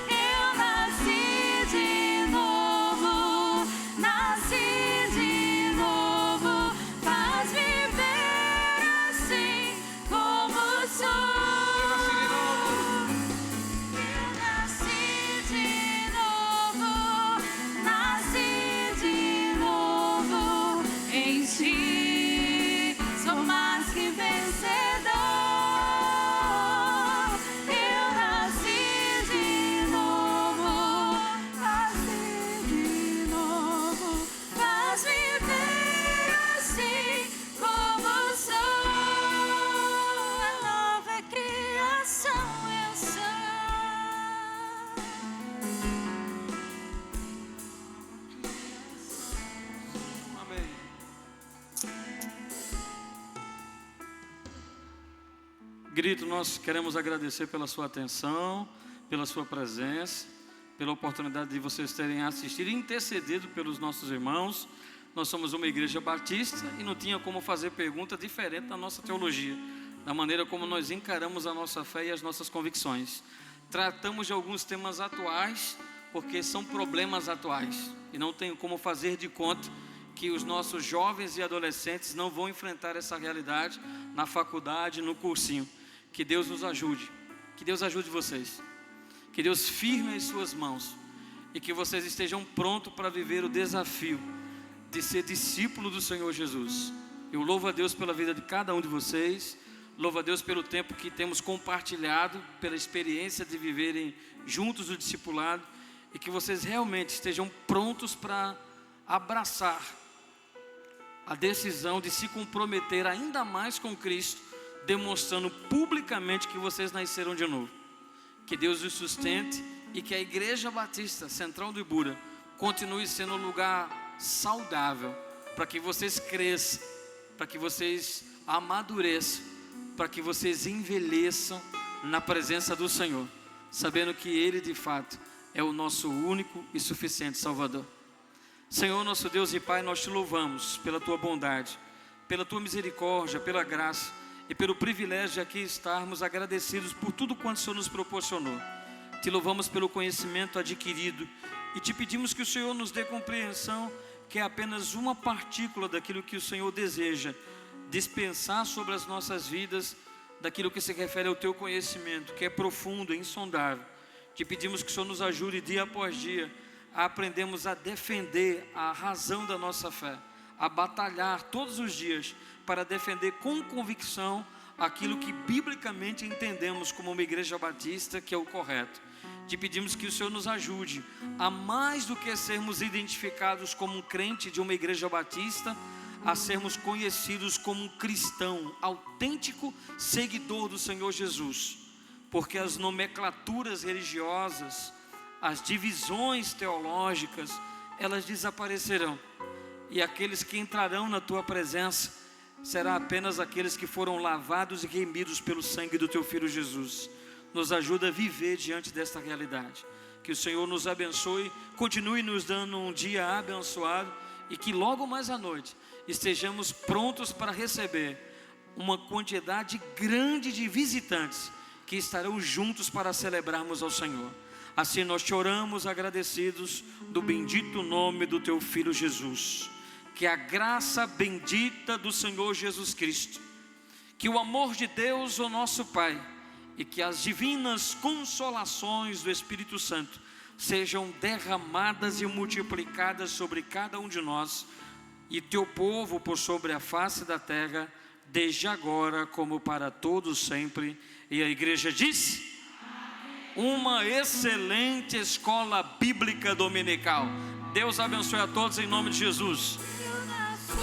Eu nasci de novo, nasci de novo. Faz viver assim como sou. Eu nasci de novo, nasci de novo em ti, sou mais que vencedor. Eu nasci de novo, nasci de novo. Faz viver assim como sou. A nova criação eu sou. Amém. Grito, nós queremos agradecer pela sua atenção, pela sua presença, pela oportunidade de vocês terem assistido e intercedido pelos nossos irmãos. Nós somos uma igreja batista e não tinha como fazer pergunta diferente da nossa teologia, da maneira como nós encaramos a nossa fé e as nossas convicções. Tratamos de alguns temas atuais, porque são problemas atuais, e não tenho como fazer de conta que os nossos jovens e adolescentes não vão enfrentar essa realidade na faculdade, no cursinho. Que Deus nos ajude, que Deus ajude vocês, que Deus firme as suas mãos e que vocês estejam prontos para viver o desafio de ser discípulo do Senhor Jesus. Eu louvo a Deus pela vida de cada um de vocês, louvo a Deus pelo tempo que temos compartilhado, pela experiência de viverem juntos o discipulado, e que vocês realmente estejam prontos para abraçar a decisão de se comprometer ainda mais com Cristo, demonstrando publicamente que vocês nasceram de novo. Que Deus os sustente e que a Igreja Batista Central do Ibura continue sendo um lugar saudável, para que vocês cresçam, para que vocês amadureçam, para que vocês envelheçam na presença do Senhor, sabendo que Ele de fato é o nosso único e suficiente Salvador. Senhor, nosso Deus e Pai, nós te louvamos pela tua bondade, pela tua misericórdia, pela graça e pelo privilégio de aqui estarmos agradecidos por tudo quanto o Senhor nos proporcionou. Te louvamos pelo conhecimento adquirido e te pedimos que o Senhor nos dê compreensão que é apenas uma partícula daquilo que o Senhor deseja dispensar sobre as nossas vidas, daquilo que se refere ao teu conhecimento, que é profundo, insondável. Te pedimos que o Senhor nos ajude dia após dia a aprendermos a defender a razão da nossa fé, a batalhar todos os dias para defender com convicção aquilo que biblicamente entendemos como uma igreja batista, que é o correto. Te pedimos que o Senhor nos ajude a, mais do que sermos identificados como um crente de uma igreja batista, a sermos conhecidos como um cristão autêntico, seguidor do Senhor Jesus, porque as nomenclaturas religiosas, as divisões teológicas, elas desaparecerão, e aqueles que entrarão na tua presença serão apenas aqueles que foram lavados e remidos pelo sangue do teu Filho Jesus. Nos ajuda a viver diante desta realidade. Que o Senhor nos abençoe, continue nos dando um dia abençoado e que logo mais à noite estejamos prontos para receber uma quantidade grande de visitantes que estarão juntos para celebrarmos ao Senhor. Assim nós te oramos agradecidos do bendito nome do teu Filho Jesus. Que a graça bendita do Senhor Jesus Cristo, que o amor de Deus, o nosso Pai, e que as divinas consolações do Espírito Santo sejam derramadas e multiplicadas sobre cada um de nós e teu povo por sobre a face da terra, desde agora como para todos sempre. E a igreja diz: uma excelente escola bíblica dominical. Deus abençoe a todos em nome de Jesus.